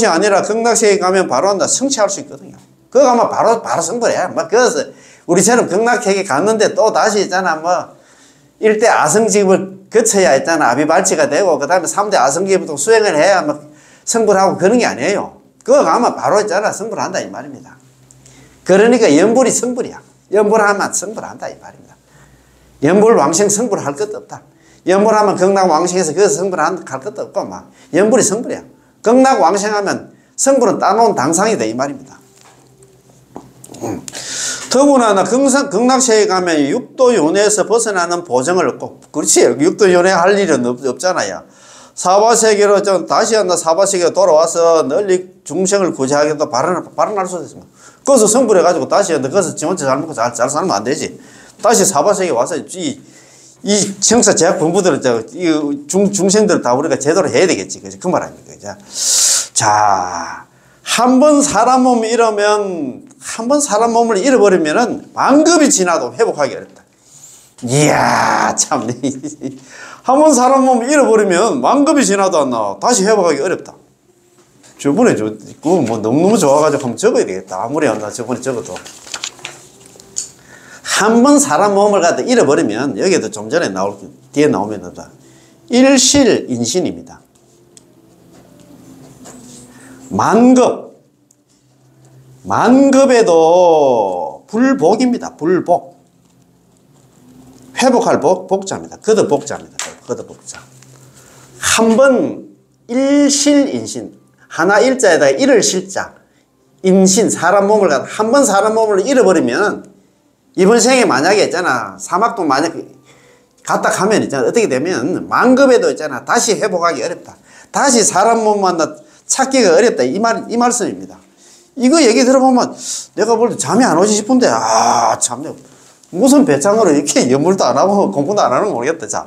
아니라 극락세계 가면 바로 성취할 수 있거든요. 그거 가면 바로 성불해. 뭐, 그래서, 우리처럼 극락세계 갔는데 또 다시 있잖아, 뭐, 1대 아성집을 거쳐야 있잖아. 아비발치가 되고, 그 다음에 3대 아성집부터 수행을 해야 막 성불하고 그런 게 아니에요. 그거 가면 바로 있잖아. 성불한다, 이 말입니다. 그러니까 연불이 성불이야. 연불하면 성불한다, 이 말입니다. 연불 왕생 성불할 것도 없다. 연불하면 극락 왕생에서 거기서 성불할 것도 없고, 막, 연불이 성불이야. 극락 왕생하면 성불은 따놓은 당상이다, 이 말입니다. 더구나 극락세계 가면 육도윤회에서 벗어나는 보정을 얻고, 그렇지, 육도윤회 할 일은 없잖아요. 사바세계로 다시 한다 사바세계로 돌아와서 널리 중생을 구제하겠다 발언할 수도 있습니다. 거기서 성불해가지고 다시 한다 거기서 지 혼자 잘 먹고 잘 살면 안 되지. 다시 사바세계 와서 이 청사 제약 본부들을 중생들 다 우리가 제대로 해야 되겠지. 그 말 아닙니까? 자, 한 번 사람 몸을 잃어버리면은 만급이 지나도 회복하기 어렵다. 이야, 참. 한 번 사람 몸을 잃어버리면 만급이 지나도 안 나와. 다시 회복하기 어렵다. 저번에 그거 뭐 너무너무 좋아가지고 한번 적어야 되겠다. 아무리 안 나 저번에 적어도. 한 번 사람 몸을 갖다 잃어버리면, 여기에도 좀 전에 뒤에 나오면 일실인신입니다. 만급에도 불복입니다. 불복. 회복할 복자입니다. 거듭복자입니다. 거듭복자. 한 번 일실인신. 하나 일자에다가 일을 실자. 인신, 사람 몸을 한 번 사람 몸을 잃어버리면 이번 생에 만약에 있잖아. 사막도 만약 갔다 가면 있잖아. 어떻게 되면 만급에도 있잖아. 다시 회복하기 어렵다. 다시 사람 몸만 찾기가 어렵다. 이 말씀입니다. 이거 얘기 들어보면 내가 볼 때 잠이 안 오지 싶은데, 참, 무슨 배짱으로 이렇게 연물도 안 하고 공부도 안 하는 거 모르겠다. 자,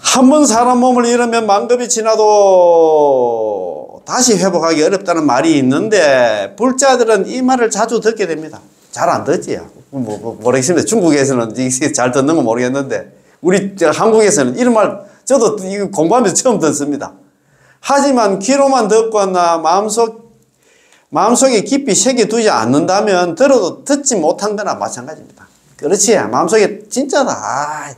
한 번 사람 몸을 잃으면 만급이 지나도 다시 회복하기 어렵다는 말이 있는데, 불자들은 이 말을 자주 듣게 됩니다. 잘 안 듣지. 모르겠습니다. 중국에서는 잘 듣는 건 모르겠는데, 우리 한국에서는 이런 말, 저도 이거 공부하면서 처음 듣습니다. 하지만 귀로만 듣거나 마음속에 깊이 새겨두지 않는다면 들어도 듣지 못한 거나 마찬가지입니다. 그렇지. 마음속에 진짜다.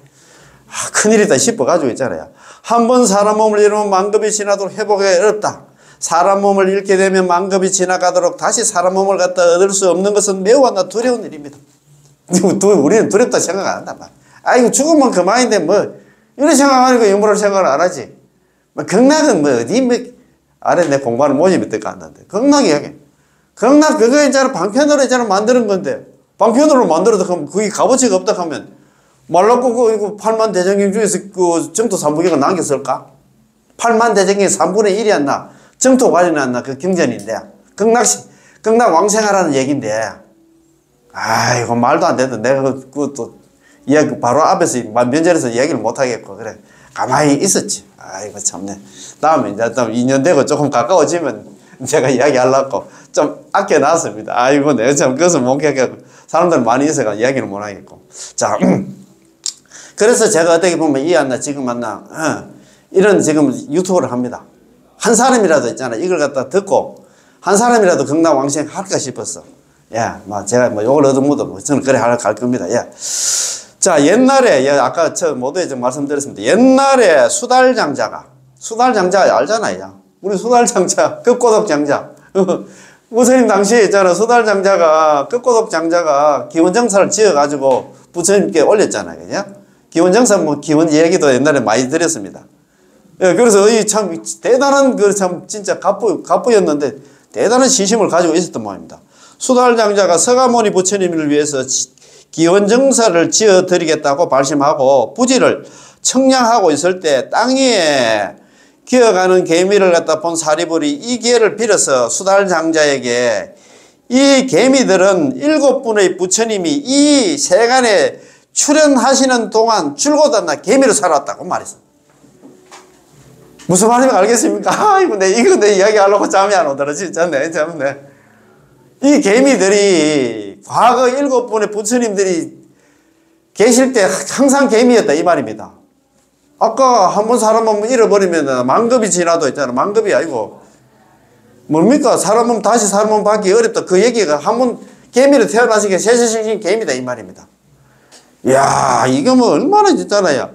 큰일이다 싶어가지고 있잖아요. 한 번 사람 몸을 잃으면 만급이 지나도록 회복하기 어렵다. 사람 몸을 잃게 되면 만급이 지나가도록 다시 사람 몸을 갖다 얻을 수 없는 것은 매우 두려운 일입니다. 우리는 두렵다 생각 안 한단 말이야. 이거 죽으면 그만인데 뭐 이런 생각하니까 영물을 생각을 안 하지. 극락은 뭐 어디 아래 내 공부하는 모집이 어떨까 한다는데. 극락이 극락 그거 있잖아. 방편으로 있잖아. 만드는 건데. 방편으로 만들어도 그럼 그게 값어치가 없다 하면 말랐고 그 8만 대장경 중에서 그 정토 3분의 1가 남겼을까? 8만 대장경의 3분의 1이 안 나. 정토 관련이 안 나. 그 경전인데. 극락 왕생하라는 얘기인데. 이거 말도 안 된다. 내가 그것도 이야기 바로 앞에서 면전에서 이야기를 못 하겠고 그래. 가만히 있었지. 이거 참네. 다음에 이제 2년 되고 조금 가까워지면 제가 이야기하려고 좀 아껴놨습니다. 이거 내가 참 그것을 못 하겠고 사람들 많이 있어가 이야기를 못 하겠고. 자, 그래서 제가 어떻게 보면 이해한다 지금 만나 이런 지금 유튜브를 합니다. 한 사람이라도 있잖아. 이걸 갖다 듣고 한 사람이라도 극락 왕생 할까 싶었어. 제가 욕을 얻어묻어 저는 그래 갈 겁니다. 자, 옛날에 아까 저 모두에 좀 말씀드렸습니다. 옛날에 수달장자 알잖아요. 우리 수달장자, 극고덕장자 부처님 당시에 있잖아. 수달장자가, 끝고독 장자가 기원정사를 지어가지고 부처님께 올렸잖아요. 그죠? 기원정사 뭐 기원 이야기도 옛날에 많이 드렸습니다. 예, 그래서 이 참 대단한 그 참 진짜 갑부였는데 대단한 신심을 가지고 있었던 모양입니다. 수달장자가 서가모니 부처님을 위해서 기원정사를 지어드리겠다고 발심하고 부지를 청량하고 있을 때 땅 위에 기어가는 개미를 갖다 본 사리불이 이 기회를 빌어서 수달장자에게 이 개미들은 7분의 부처님이 이 세간에 출연하시는 동안 줄곧 않나 개미로 살았다고 말했어. 무슨 말인지 알겠습니까? 아이고, 이거 내 이야기 하려고 잠이 안 오더라. 진짜, 참네. 이 개미들이 과거 7분의 부처님들이 계실 때 항상 개미였다. 이 말입니다. 아까 한 번 사람 몸 잃어버리면 만급이 지나도 있잖아. 만급이 아니고. 뭡니까? 사람 몸 다시 사람 몸 받기 어렵다. 그 얘기가 한 번 개미로 태어나시게 세세신신 개미다. 이 말입니다. 이야, 이거 뭐 얼마나 진짜나요.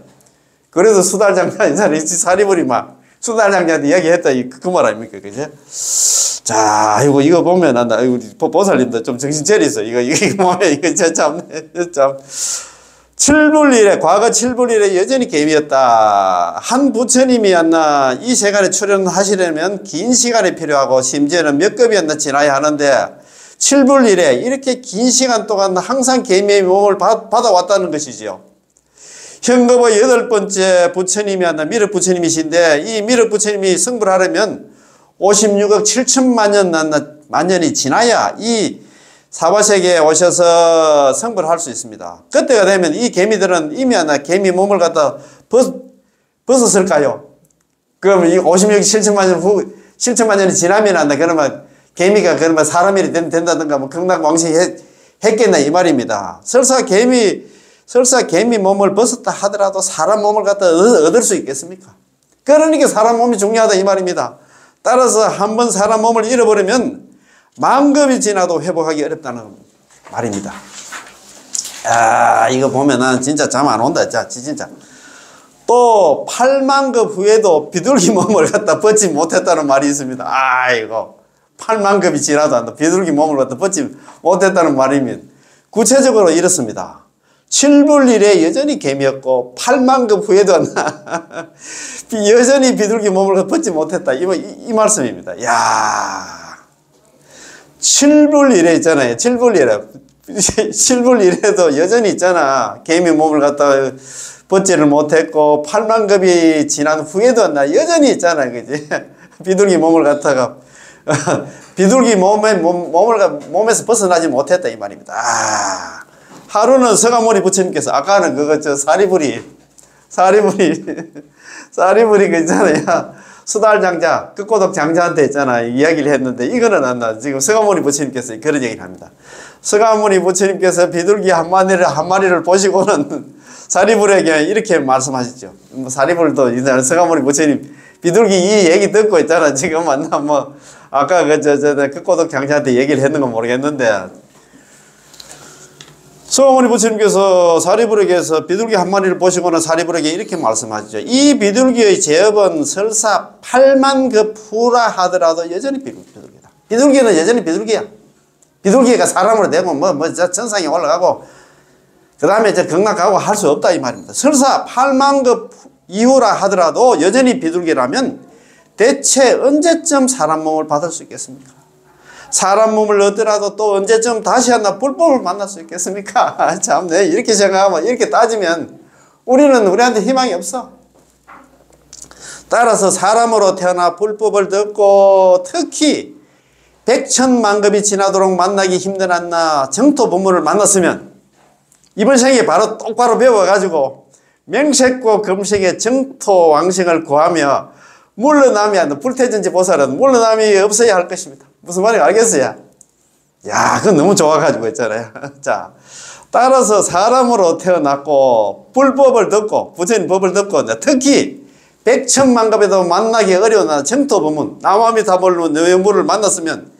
그래서 수달장자 인사를 사리불이 막 수달장자한테 이야기했다. 그 말 아닙니까? 그죠? 자, 이거 보면 난다. 우리 보살님도 좀 정신 차리세요. 이거 보면 이거 참. 과거 7불일에 여전히 개미였다. 한 부처님이었나 이 세간에 출연하시려면 긴 시간이 필요하고 심지어는 몇 급이었나 지나야 하는데 7불일에 이렇게 긴 시간 동안 항상 개미의 몸을 받아왔다는 것이지요. 현급의 8번째 부처님이었나 미륵 부처님이신데 이 미륵 부처님이 성불하려면 56억 7천만 년이 지나야 이 사바세계에 오셔서 성불할 수 있습니다. 그때가 되면 이 개미들은 이미 하나 개미 몸을 갖다 벗었을까요? 그럼 이 56억 7천만 년이 지나면 한다. 그러면 개미가 그러면 사람이 된다든가 뭐 극락왕시 했겠나 이 말입니다. 설사 개미 몸을 벗었다 하더라도 사람 몸을 갖다 얻을 수 있겠습니까? 그러니까 사람 몸이 중요하다 이 말입니다. 따라서 한번 사람 몸을 잃어버리면 만급이 지나도 회복하기 어렵다는 말입니다. 아, 이거 보면은 진짜 잠 안 온다. 진짜. 또 8만급 후에도 비둘기 몸을 갖다 벗지 못했다는 말이 있습니다. 아이고, 8만급이 지나도 한다. 비둘기 몸을 갖다 벗지 못했다는 말이면 구체적으로 이렇습니다. 7불일에 여전히 개미였고 8만급 후에도 여전히 비둘기 몸을 벗지 못했다. 이 말씀입니다. 야, 7불일에 있잖아요. 7불일에도 여전히 있잖아. 개미 몸을 갖다 벗지를 못했고 8만급이 지난 후에도 여전히 있잖아. 그지? 비둘기 몸을 갖다가 비둘기 몸에서 벗어나지 못했다 이 말입니다. 아, 하루는 서가모니 부처님께서 아까는 사리불이 그 있잖아요. 수달장자, 끝고독 장자한테 있잖아. 이야기를 했는데 이거는 안 나. 지금 서가모니 부처님께서 그런 얘기를 합니다. 서가모니 부처님께서 비둘기 한 마리를 보시고는 사리불에게 이렇게 말씀하셨죠. 사리불도 이제 서가모니 부처님 비둘기 이 얘기 듣고 있잖아. 지금 만나 아까 끝고독 장자한테 얘기를 했는 건 모르겠는데 서가모니 부처님께서 사리불에게서 비둘기 한 마리를 보시고는 사리불에게 이렇게 말씀하시죠. 이 비둘기의 제업은 설사 8만급 후라 하더라도 여전히 비둘기다. 비둘기는 여전히 비둘기야. 비둘기가 사람으로 되고 전상에 올라가고 그 다음에 극락가고 할 수 없다 이 말입니다. 설사 8만급 이후라 하더라도 여전히 비둘기라면 대체 언제쯤 사람 몸을 받을 수 있겠습니까? 사람 몸을 얻더라도 또 언제쯤 다시 하나 불법을 만날 수 있겠습니까? 참, 이렇게 생각하면, 이렇게 따지면 우리한테 희망이 없어. 따라서 사람으로 태어나 불법을 듣고 특히 백천만급이 지나도록 만나기 힘든 한나 정토 본문을 만났으면 이번 생에 바로 똑바로 배워가지고 명색고 금색의 정토 왕생을 구하며 물러남이 안 돼. 불태전지 보살은 물러남이 없어야 할 것입니다. 무슨 말인지 알겠어요? 야, 그건 너무 좋아가지고 있잖아요. 자, 따라서 사람으로 태어났고 불법을 듣고 부처님 법을 듣고 특히 백천만급에도 만나기 어려운 정토 법문 나무아미타불 뇌물을 만났으면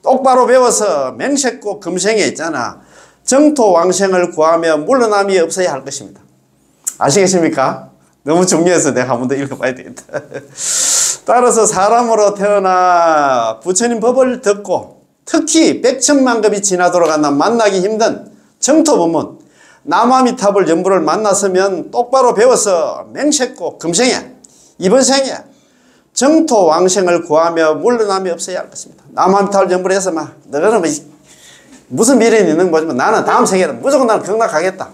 똑바로 배워서 명색고 금생에 있잖아. 정토 왕생을 구하며 물러남이 없어야 할 것입니다. 아시겠습니까? 너무 중요해서 내가 한 번 더 읽어봐야 되겠다. 따라서 사람으로 태어나 부처님 법을 듣고 특히 백천만급이 지나도록 한다 만나기 힘든 정토부문 남아미탑을 연부를 만났으면 똑바로 배워서 맹세코 금생에 이번 생에 정토왕생을 구하며 물러남이 없어야 할 것입니다. 남아미탑을 연부를 해서 막 너는 뭐 무슨 미련이 있는 거지만 나는 다음 생에는 무조건 나는 극락하겠다.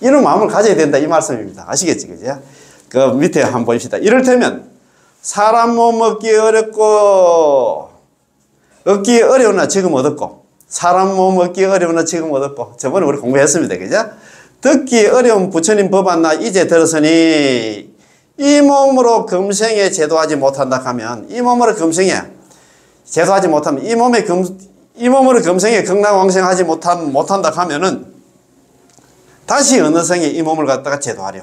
이런 마음을 가져야 된다 이 말씀입니다. 아시겠지 그죠? 그 밑에 한번 보십시다. 이를테면 사람 몸 얻기 어렵고 얻기 어려우나 지금 얻었고 사람 몸 얻기 어려우나 지금 얻었고 저번에 우리 공부했습니다. 그죠? 듣기 어려운 부처님 법안나 이제 들었으니 이 몸으로 금생에 제도하지 못한다 하면 이 몸으로 금생에 제도하지 못하면 이 몸으로 금생에 극락왕생하지 못한다 하면은 다시 어느 생에 이 몸을 갖다가 제도하려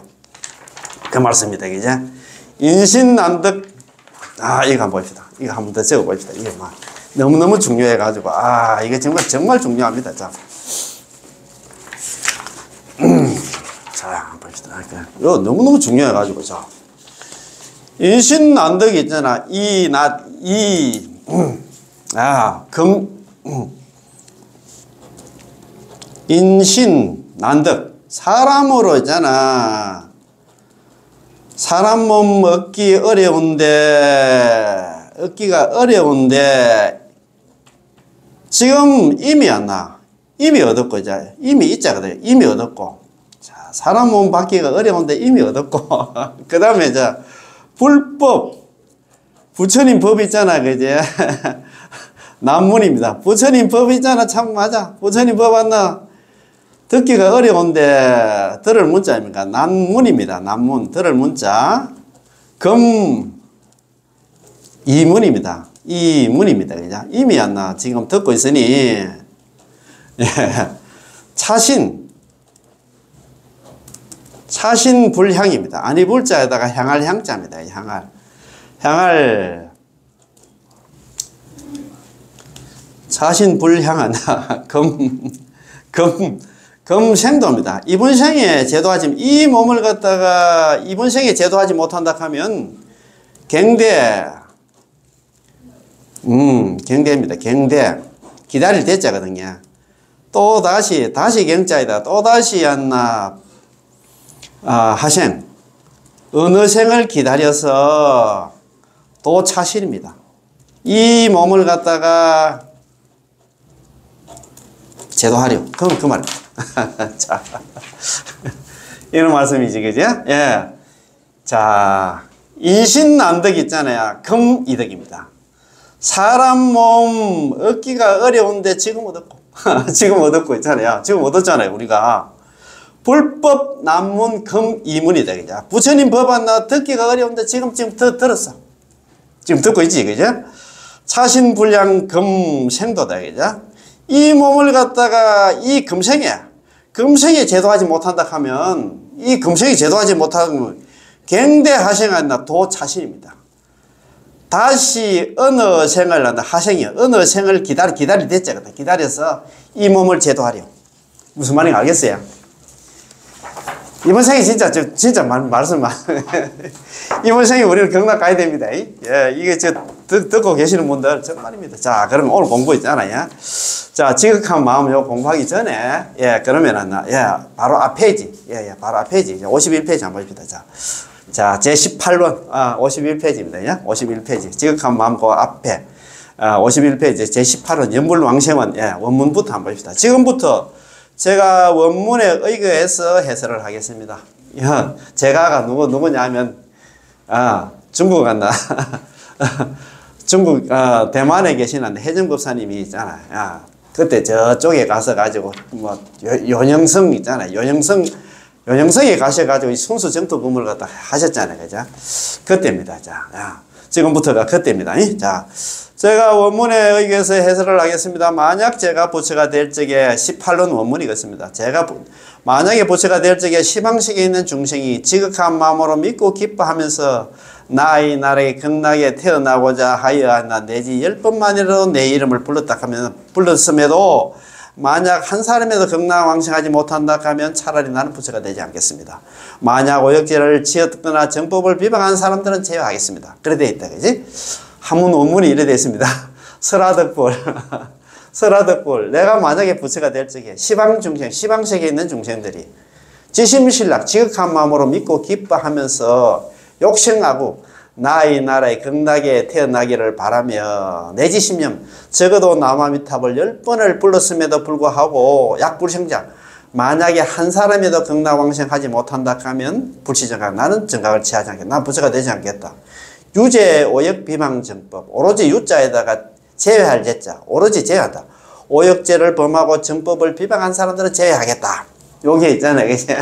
그 말씀입니다. 그죠? 인신난득 이거 한번 봅시다. 이거 한번 더 적어 봅시다. 이게 막 너무너무 중요해 가지고 이게 정말 중요합니다. 자, 한번 봅시다. 이거 너무너무 중요해 가지고 자. 인신난득이 있잖아. 인신난득 사람으로 있잖아. 사람 몸 얻기가 어려운데 지금 이미 안 나. 이미 얻었고 이제 이미 있자거든. 이미 얻었고. 자, 사람 몸 받기가 어려운데 이미 얻었고. 그 다음에 이제 불법 부처님 법 있잖아, 그제? 난문입니다. 부처님 법 있잖아, 참 맞아. 부처님 법 왔나? 듣기가 어려운데 들을 문자입니까? 난문입니다. 난문 들을 문자 이문입니다. 이문입니다. 그죠? 이미 안 나. 지금 듣고 있으니 차신 불향입니다. 아니 불자에다가 향할 향자입니다. 향할 차신 불향하나 금생도입니다. 이번 생에 제도하지 이 몸을 갖다가 이번 생에 제도하지 못한다 하면 경대입니다. 경대 기다릴 대자거든요. 또 다시 경자이다. 또 다시 안나 하생 어느 생을 기다려서 또 차실입니다. 이 몸을 갖다가 제도하려. 그럼 그 말입니다. 자, 이런 말씀이지, 그죠? 예. 자, 인신난득 있잖아요. 금이득입니다. 사람 몸 얻기가 어려운데 지금 얻었고, 지금 얻었고 있잖아요. 지금 얻었잖아요, 우리가. 불법 난문 금이문이다, 그죠? 부처님 법안 나 듣기가 어려운데 지금 들었어. 지금 듣고 있지, 그죠? 차신불량 금생도다, 그죠? 이 몸을 갖다가 이 금생에 제도하지 못한다 하면 이 금생에 제도하지 못하면 경대하생한다 도차신입니다. 다시 어느 생을 한다 하생이요. 어느 생을 기다릴 대자거든. 기다려서 이 몸을 제도하려. 무슨 말인지 알겠어요? 이번 생에 진짜 말씀 이번 생에 우리는 극락 가야 됩니다. 예, 이게 듣고 계시는 분들 정말입니다. 자, 그러면 오늘 공부 있잖아요. 자, 지극한 마음 요 공부하기 전에 그러면은 바로 앞 페이지. 바로 앞 페이지. 51페이지 한번 봅시다. 자, 제 18번 51페이지입니다. 51페이지. 지극한 마음 그 앞에 51페이지 제 18원 연불왕생원 원문부터 한번 봅시다. 지금부터 제가 원문에 의거해서 해설을 하겠습니다. 제가가 누구냐면 중국 간다. 중국 대만에 계시는 해정법사님이 있잖아요. 그때 저쪽에 가서 가지고 뭐 요영성 있잖아요. 요영성에 가셔가지고 순수 정토 법문을 갖다 하셨잖아요, 그죠? 그때입니다. 자, 지금부터가 그때입니다. 자, 제가 원문에 의거해서 해설을 하겠습니다. 만약 제가 부처가 될 적에 18론 원문이겠습니다. 제가 만약에 부처가 될 적에 시방식에 있는 중생이 지극한 마음으로 믿고 기뻐하면서 나의 나라에 극락에 태어나고자 하여한다 내지 10번만이라도 내 이름을 불렀음에도 만약 한 사람에도 극락왕생하지 못한다 하면 차라리 나는 부처가 되지 않겠습니다. 만약 오역죄를 지었거나 정법을 비방한 사람들은 제외하겠습니다. 그래 돼 있다, 그지? 한문 원문이 이래 되어 있습니다. 설화덕불. 설화덕불. 내가 만약에 부처가 될 적에 시방중생, 시방세계에 있는 중생들이 지심신락, 지극한 마음으로 믿고 기뻐하면서 욕심하고 나의 나라에 극락에 태어나기를 바라며 내지심념 적어도 남아미탑을 10번을 불렀음에도 불구하고 약불생자 만약에 한 사람이라도 극락왕생하지 못한다 하면 불시정각 나는 정각을 취하지 않겠다. 난 부처가 되지 않겠다. 유죄 오역 비방정법 오로지 유자에다가 제외할 제자 오로지 제외한다. 오역죄를 범하고 정법을 비방한 사람들은 제외하겠다. 요게 있잖아요. 그죠?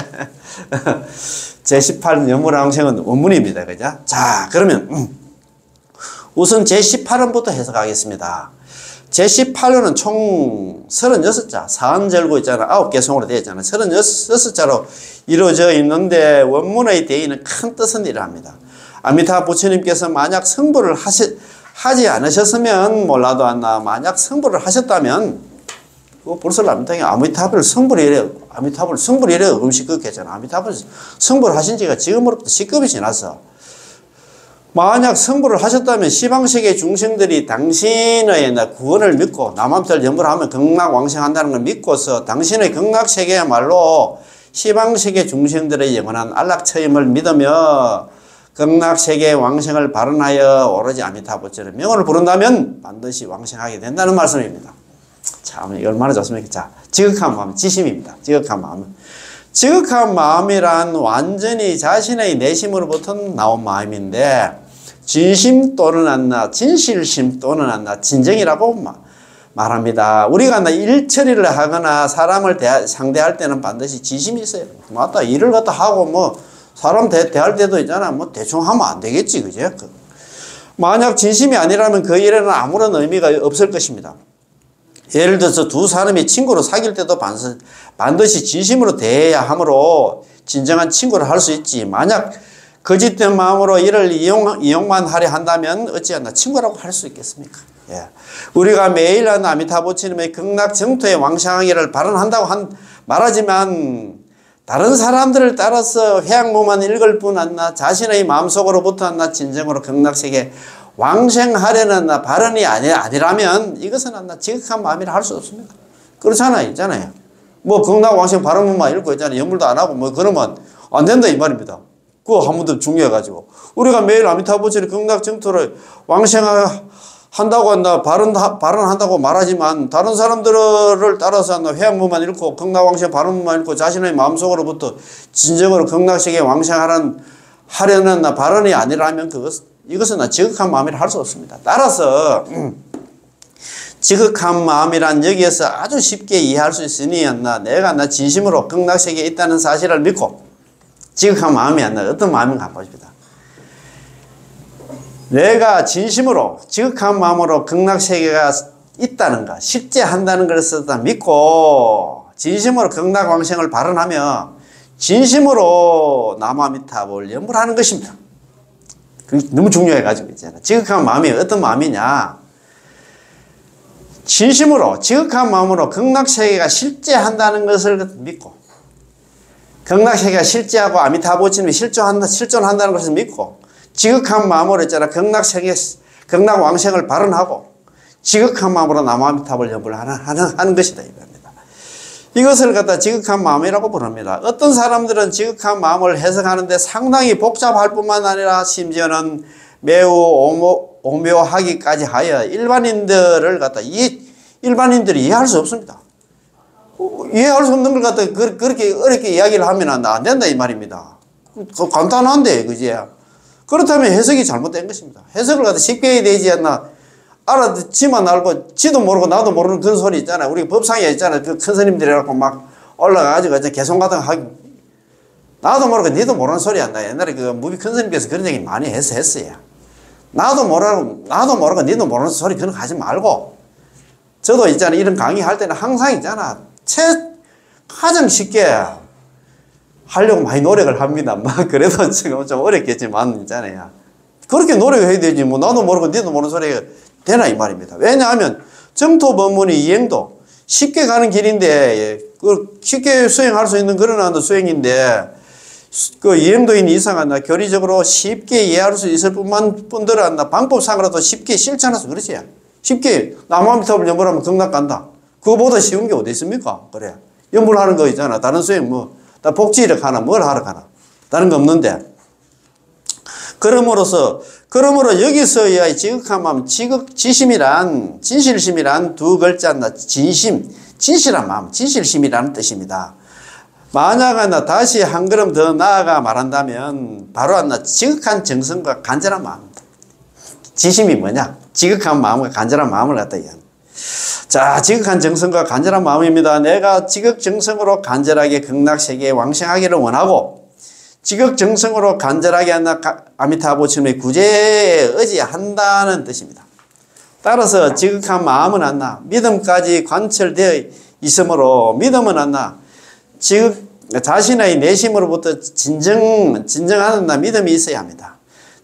제18 여물왕생은 원문입니다. 그죠? 자, 그러면 우선 제18원부터 해석하겠습니다. 제18호는 총 36자, 사언절구 있잖아. 9개 송으로 되어 있잖아. 36자로 이루어져 있는데 원문의 대의는 큰 뜻은 이러합니다. 아미타 부처님께서 만약 성불을 하지 않으셨으면 몰라도 않나 만약 성불을 하셨다면 불설 아미타에 아미타불 성불이래 아미타불 성불이래 음식극했잖아. 아미타불 성불하신 지가 지금으로부터 10급이 지났어. 만약 성불을 하셨다면 시방세계 중생들이 당신의 구원을 믿고 남암탈 연불하면 극락왕생한다는 걸 믿고서 당신의 극락세계야말로 시방세계 중생들의 영원한 안락처임을 믿으며 극락세계 왕생을 발언하여 오로지 아미타불처럼 명언을 부른다면 반드시 왕생하게 된다는 말씀입니다. 참 이거 얼마나 좋습니까? 자, 지극한 마음, 지심입니다. 지극한 마음은 지극한 마음이란 완전히 자신의 내심으로부터 나온 마음인데 진심 또는 안나 진실심 또는 안나 진정이라고 말합니다. 우리가 일처리를 하거나 사람을 상대할 때는 반드시 진심이 있어요. 맞다 일을 갖다 하고 사람 대할 때도 있잖아. 대충 하면 안 되겠지. 그죠? 만약 진심이 아니라면 그 일에는 아무런 의미가 없을 것입니다. 예를 들어서 두 사람이 친구로 사귈 때도 반드시 진심으로 대해야 하므로 진정한 친구를 할 수 있지. 만약 거짓된 마음으로 이를 이용만 하려 한다면 어찌하나 친구라고 할 수 있겠습니까? 예. 우리가 매일 하는 아미타부처님의 극락 정토의 왕생하기를 발언한다고 말하지만 다른 사람들을 따라서 회양무만 읽을 뿐 안나 자신의 마음속으로부터 안나 진정으로 극락세계 왕생하려는 발언이 아니라면 이것은 지극한 마음이라 할 수 없습니다. 그렇잖아요. 있잖아요. 극락 왕생 발언문만 읽고 있잖아요. 연물도 안 하고 그러면 안 된다 이 말입니다. 그거 한 번 더 중요해가지고 우리가 매일 아미타부처의 극락 정토를 왕생한다고 한다 발언한다고 말하지만 다른 사람들을 따라서 회양문만 읽고 극락 왕생 발언문만 읽고 자신의 마음속으로부터 진정으로 극락세계 왕생하려는 발언이 아니라면 이것은 지극한 마음이라 할 수 없습니다. 따라서 지극한 마음이란 여기에서 아주 쉽게 이해할 수 있으니 내가 진심으로 극락세계에 있다는 사실을 믿고 지극한 마음이 어떤 마음인가 보십니다. 내가 진심으로 지극한 마음으로 극락세계가 있다는가 실제한다는 것을 믿고 진심으로 극락왕생을 발언하며 진심으로 남아미탑을 연불하는 것입니다. 너무 중요해가지고 있잖아. 지극한 마음이 어떤 마음이냐. 진심으로 지극한 마음으로 극락세계가 실제한다는 것을 믿고 극락세계가 실제하고 아미타부처님이 실존한다는 것을 믿고 지극한 마음으로 있잖아. 극락왕생을 발언하고 지극한 마음으로 남아미탑을 연불하는 것이다. 이것을 갖다 지극한 마음이라고 부릅니다. 어떤 사람들은 지극한 마음을 해석하는데 상당히 복잡할 뿐만 아니라 심지어는 매우 오묘하기까지 하여 일반인들이 이해할 수 없습니다. 이해할 수 없는 걸 갖다 그렇게 어렵게 이야기를 하면 안 된다 이 말입니다. 간단한데 그지? 그렇다면 해석이 잘못된 것입니다. 해석을 갖다 쉽게 해야 되지 않나. 지만 알고 지도 모르고 나도 모르는 그런 소리 있잖아요. 우리 법상에 있잖아요. 그 큰 스님들이라고 막 올라가가지고 개송 같은 거 하기. 나도 모르고 니도 모르는 소리 한다. 옛날에 무비 큰 스님께서 그런 얘기 많이 했어요. 나도 모르고 니도 모르는 소리 그런 거 하지 말고. 저도 있잖아요. 이런 강의 할 때는 항상 있잖아. 가장 쉽게 하려고 많이 노력을 합니다. 그래도 지금 좀 어렵겠지만 있잖아요. 그렇게 노력해야 되지. 나도 모르고 니도 모르는 소리가 되나 이 말입니다. 왜냐하면 정토 법문의 이행도 쉽게 가는 길인데 쉽게 수행할 수 있는 그런 수행인데 이행도인 이상한 교리적으로 쉽게 이해할 수 있을 뿐더러 방법상으로도 쉽게 실천해서 그렇지. 쉽게 남아미타불 연불하면 극락 간다. 그거보다 쉬운 게 어디 있습니까? 그래. 연불하는 거 있잖아. 다른 수행 뭐, 나 복지력 하나, 뭘 하러 가나. 다른 거 없는데. 그러므로 여기서야 지극한 마음, 지심이란, 진실심이란 두 글자나 진심, 진실한 마음, 진실심이라는 뜻입니다. 만약 다시 한 걸음 더 나아가 말한다면 바로 지극한 정성과 간절한 마음입니다. 지심이 뭐냐? 지극한 마음과 간절한 마음을 갖다 얘기합니다. 자, 지극한 정성과 간절한 마음입니다. 내가 지극정성으로 간절하게 극락세계에 왕생하기를 원하고 지극정성으로 간절하게 아미타불 부처님의 구제에 의지한다는 뜻입니다. 따라서 지극한 마음은 안나 믿음까지 관철되어 있으므로 믿음은 안나 자신의 내심으로부터 진정하는 믿음이 있어야 합니다.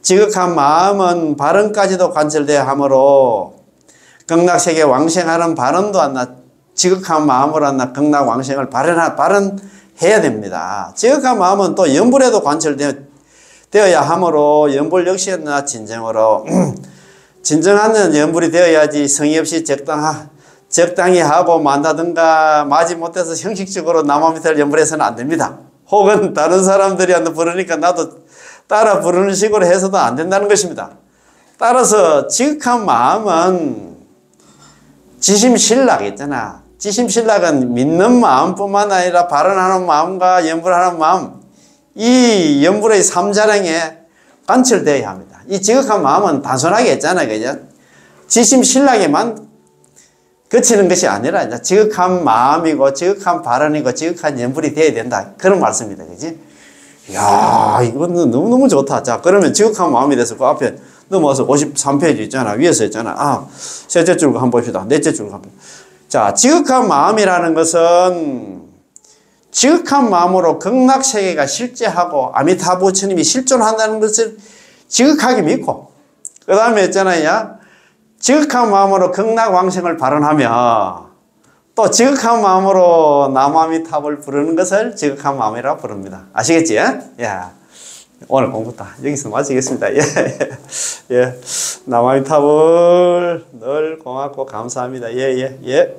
지극한 마음은 발언까지도 관철되어 하므로 극락세계 왕생하는 발언도 안나 지극한 마음으로 안나 극락 왕생을 발언해야 됩니다. 지극한 마음은 또 연불에도 관철되어야 하므로 연불 역시 안나 진정으로 진정하는 연불이 되어야지 성의 없이 적당히 하고 만다든가 마지 못해서 형식적으로 남아미타를 연불해서는 안 됩니다. 혹은 다른 사람들이 부르니까 나도 따라 부르는 식으로 해서도 안 된다는 것입니다. 따라서 지극한 마음은 지심신락 있잖아. 지심신락은 믿는 마음뿐만 아니라 발언하는 마음과 연불하는 마음, 이 연불의 삼자령에 관철되어야 합니다. 이 지극한 마음은 단순하게 했잖아요. 그죠? 지심신락에만 그치는 것이 아니라 지극한 마음이고 지극한 발언이고 지극한 연불이 되어야 된다. 그런 말씀입니다. 그지? 이야, 이건 너무너무 좋다. 자, 그러면 지극한 마음이 돼서 그 앞에 넘어와서 53페이지 있잖아. 위에서 있잖아. 셋째 줄 한번 봅시다. 넷째 줄 한번. 자, 지극한 마음이라는 것은 지극한 마음으로 극락세계가 실제하고 아미타불 부처님이 실존한다는 것을 지극하게 믿고 그 다음에 있잖아요. 지극한 마음으로 극락왕생을 발언하며 또 지극한 마음으로 남아미타불 부르는 것을 지극한 마음이라고 부릅니다. 아시겠지? 예. 오늘 공부 다 여기서 마치겠습니다. 예. 남아미타불 늘 고맙고 감사합니다. 예.